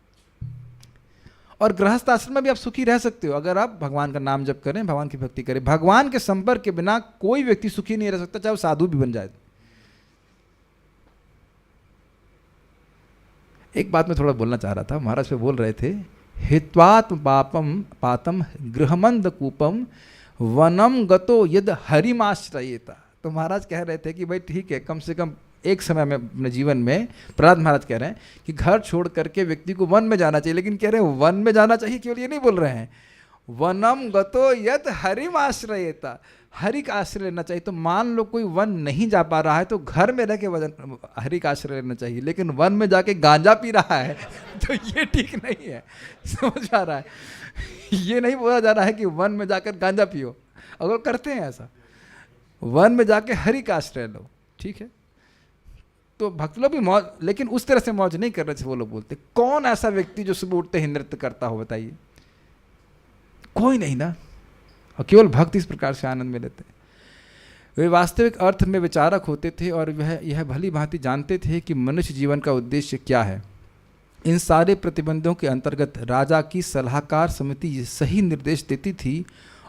और गृहस्थ आश्रम में भी आप सुखी रह सकते हो अगर आप भगवान का नाम जप करें, भगवान की भक्ति करें। भगवान के संपर्क के बिना कोई व्यक्ति सुखी नहीं रह सकता, चाहे वो साधु भी बन जाए। एक बात मैं थोड़ा बोलना चाह रहा था, महाराज पे बोल रहे थे, हित्वात्म पापम पातम गृहमंद कूपम वनम गतो यद हरिमाश्रयेता। तो महाराज कह रहे थे कि भाई ठीक है, कम से कम एक समय में अपने जीवन में, प्रहलाद महाराज कह रहे हैं कि घर छोड़ करके व्यक्ति को वन में जाना चाहिए, लेकिन कह रहे हैं वन में जाना चाहिए केवल ये नहीं बोल रहे हैं, वनम गतो यद हरिम आश्रयेता, हरि का आश्रय लेना चाहिए। तो मान लो कोई वन नहीं जा पा रहा है तो घर में रह के हरि का आश्रय लेना चाहिए, लेकिन वन में जाके गांजा पी रहा है तो ये ठीक नहीं है। समझ आ रहा है? ये नहीं बोला जा रहा है कि वन में जाकर गांजा पियो, अगर करते हैं ऐसा, वन में जाके हरि का आश्रय लो, ठीक है। तो भक्त लोग भी मौज, लेकिन उस तरह से मौज नहीं कर रहे थे वो लोग बोलते। कौन ऐसा व्यक्ति जो सुबह उठते ही नृत्य करता हो, बताइए? कोई नहीं ना। और केवल भक्त इस प्रकार से आनंद में लेते। वे वास्तविक अर्थ में विचारक होते थे और वह यह भली भांति जानते थे कि मनुष्य जीवन का उद्देश्य क्या है। इन सारे प्रतिबंधों के अंतर्गत राजा की सलाहकार समिति सही निर्देश देती थी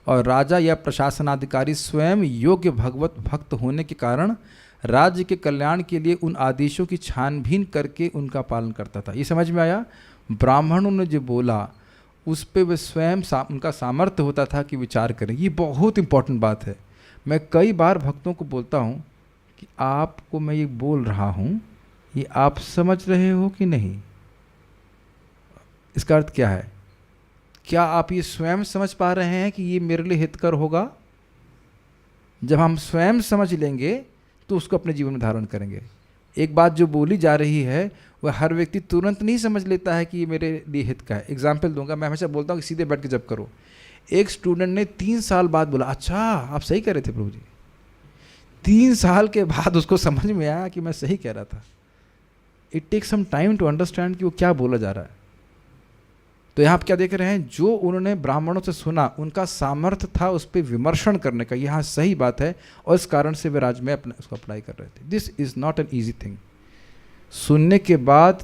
और राजा या प्रशासनाधिकारी स्वयं योग्य भगवत भक्त होने के कारण राज्य के कल्याण के लिए उन आदेशों की छानबीन करके उनका पालन करता था। ये समझ में आया? ब्राह्मणों ने जो बोला उस पर वे स्वयं उनका सामर्थ्य होता था कि विचार करें। ये बहुत इंपॉर्टेंट बात है। मैं कई बार भक्तों को बोलता हूँ कि आपको मैं ये बोल रहा हूँ, ये आप समझ रहे हो कि नहीं? इसका अर्थ क्या है? क्या आप ये स्वयं समझ पा रहे हैं कि ये मेरे लिए हितकर होगा? जब हम स्वयं समझ लेंगे तो उसको अपने जीवन में धारण करेंगे। एक बात जो बोली जा रही है वह हर व्यक्ति तुरंत नहीं समझ लेता है कि ये मेरे लिए हित का है। एग्जाम्पल दूंगा, मैं हमेशा बोलता हूँ कि सीधे बैठ के जप करो। एक स्टूडेंट ने 3 साल बाद बोला, अच्छा आप सही कह रहे थे प्रभु जी। 3 साल के बाद उसको समझ में आया कि मैं सही कह रहा था। It take some time to understand कि वो क्या बोला जा रहा है। तो यहाँ आप क्या देख रहे हैं, जो उन्होंने ब्राह्मणों से सुना उनका सामर्थ्य था उस पर विमर्शन करने का, यहाँ सही बात है, और इस कारण से वे राज्य में अपने उसको अप्लाई कर रहे थे। This is not an easy thing. सुनने के बाद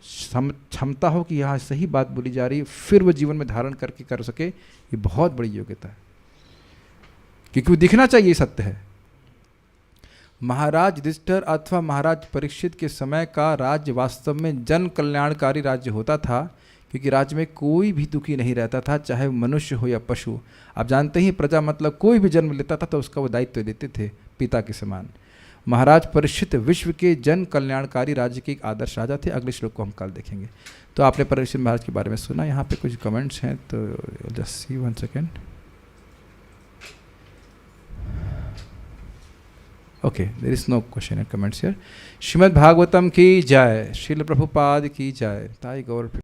क्षमता हो कि यहाँ सही बात बोली जा रही है, फिर वो जीवन में धारण करके कर सके, ये बहुत बड़ी योग्यता है, क्योंकि वो दिखना चाहिए सत्य है। महाराज युधिष्ठिर अथवा महाराज परीक्षित के समय का राज्य वास्तव में जन कल्याणकारी राज्य होता था, क्योंकि राज्य में कोई भी दुखी नहीं रहता था, चाहे वो मनुष्य हो या पशु। आप जानते ही प्रजा मतलब कोई भी जन्म लेता था तो उसका वो दायित्व देते थे पिता के समान। महाराज परीक्षित विश्व के जन कल्याणकारी राज्य के एक आदर्श राजा थे। अगले श्लोक को हम कल देखेंगे। तो आपने परीक्षित महाराज के बारे में सुना, यहाँ पे कुछ कमेंट्स हैं तो just see 1 second. Okay, there is no question and comments here. Shrimad Bhagavatam की जय, श्रील प्रभुपाद की जय। ताई गौर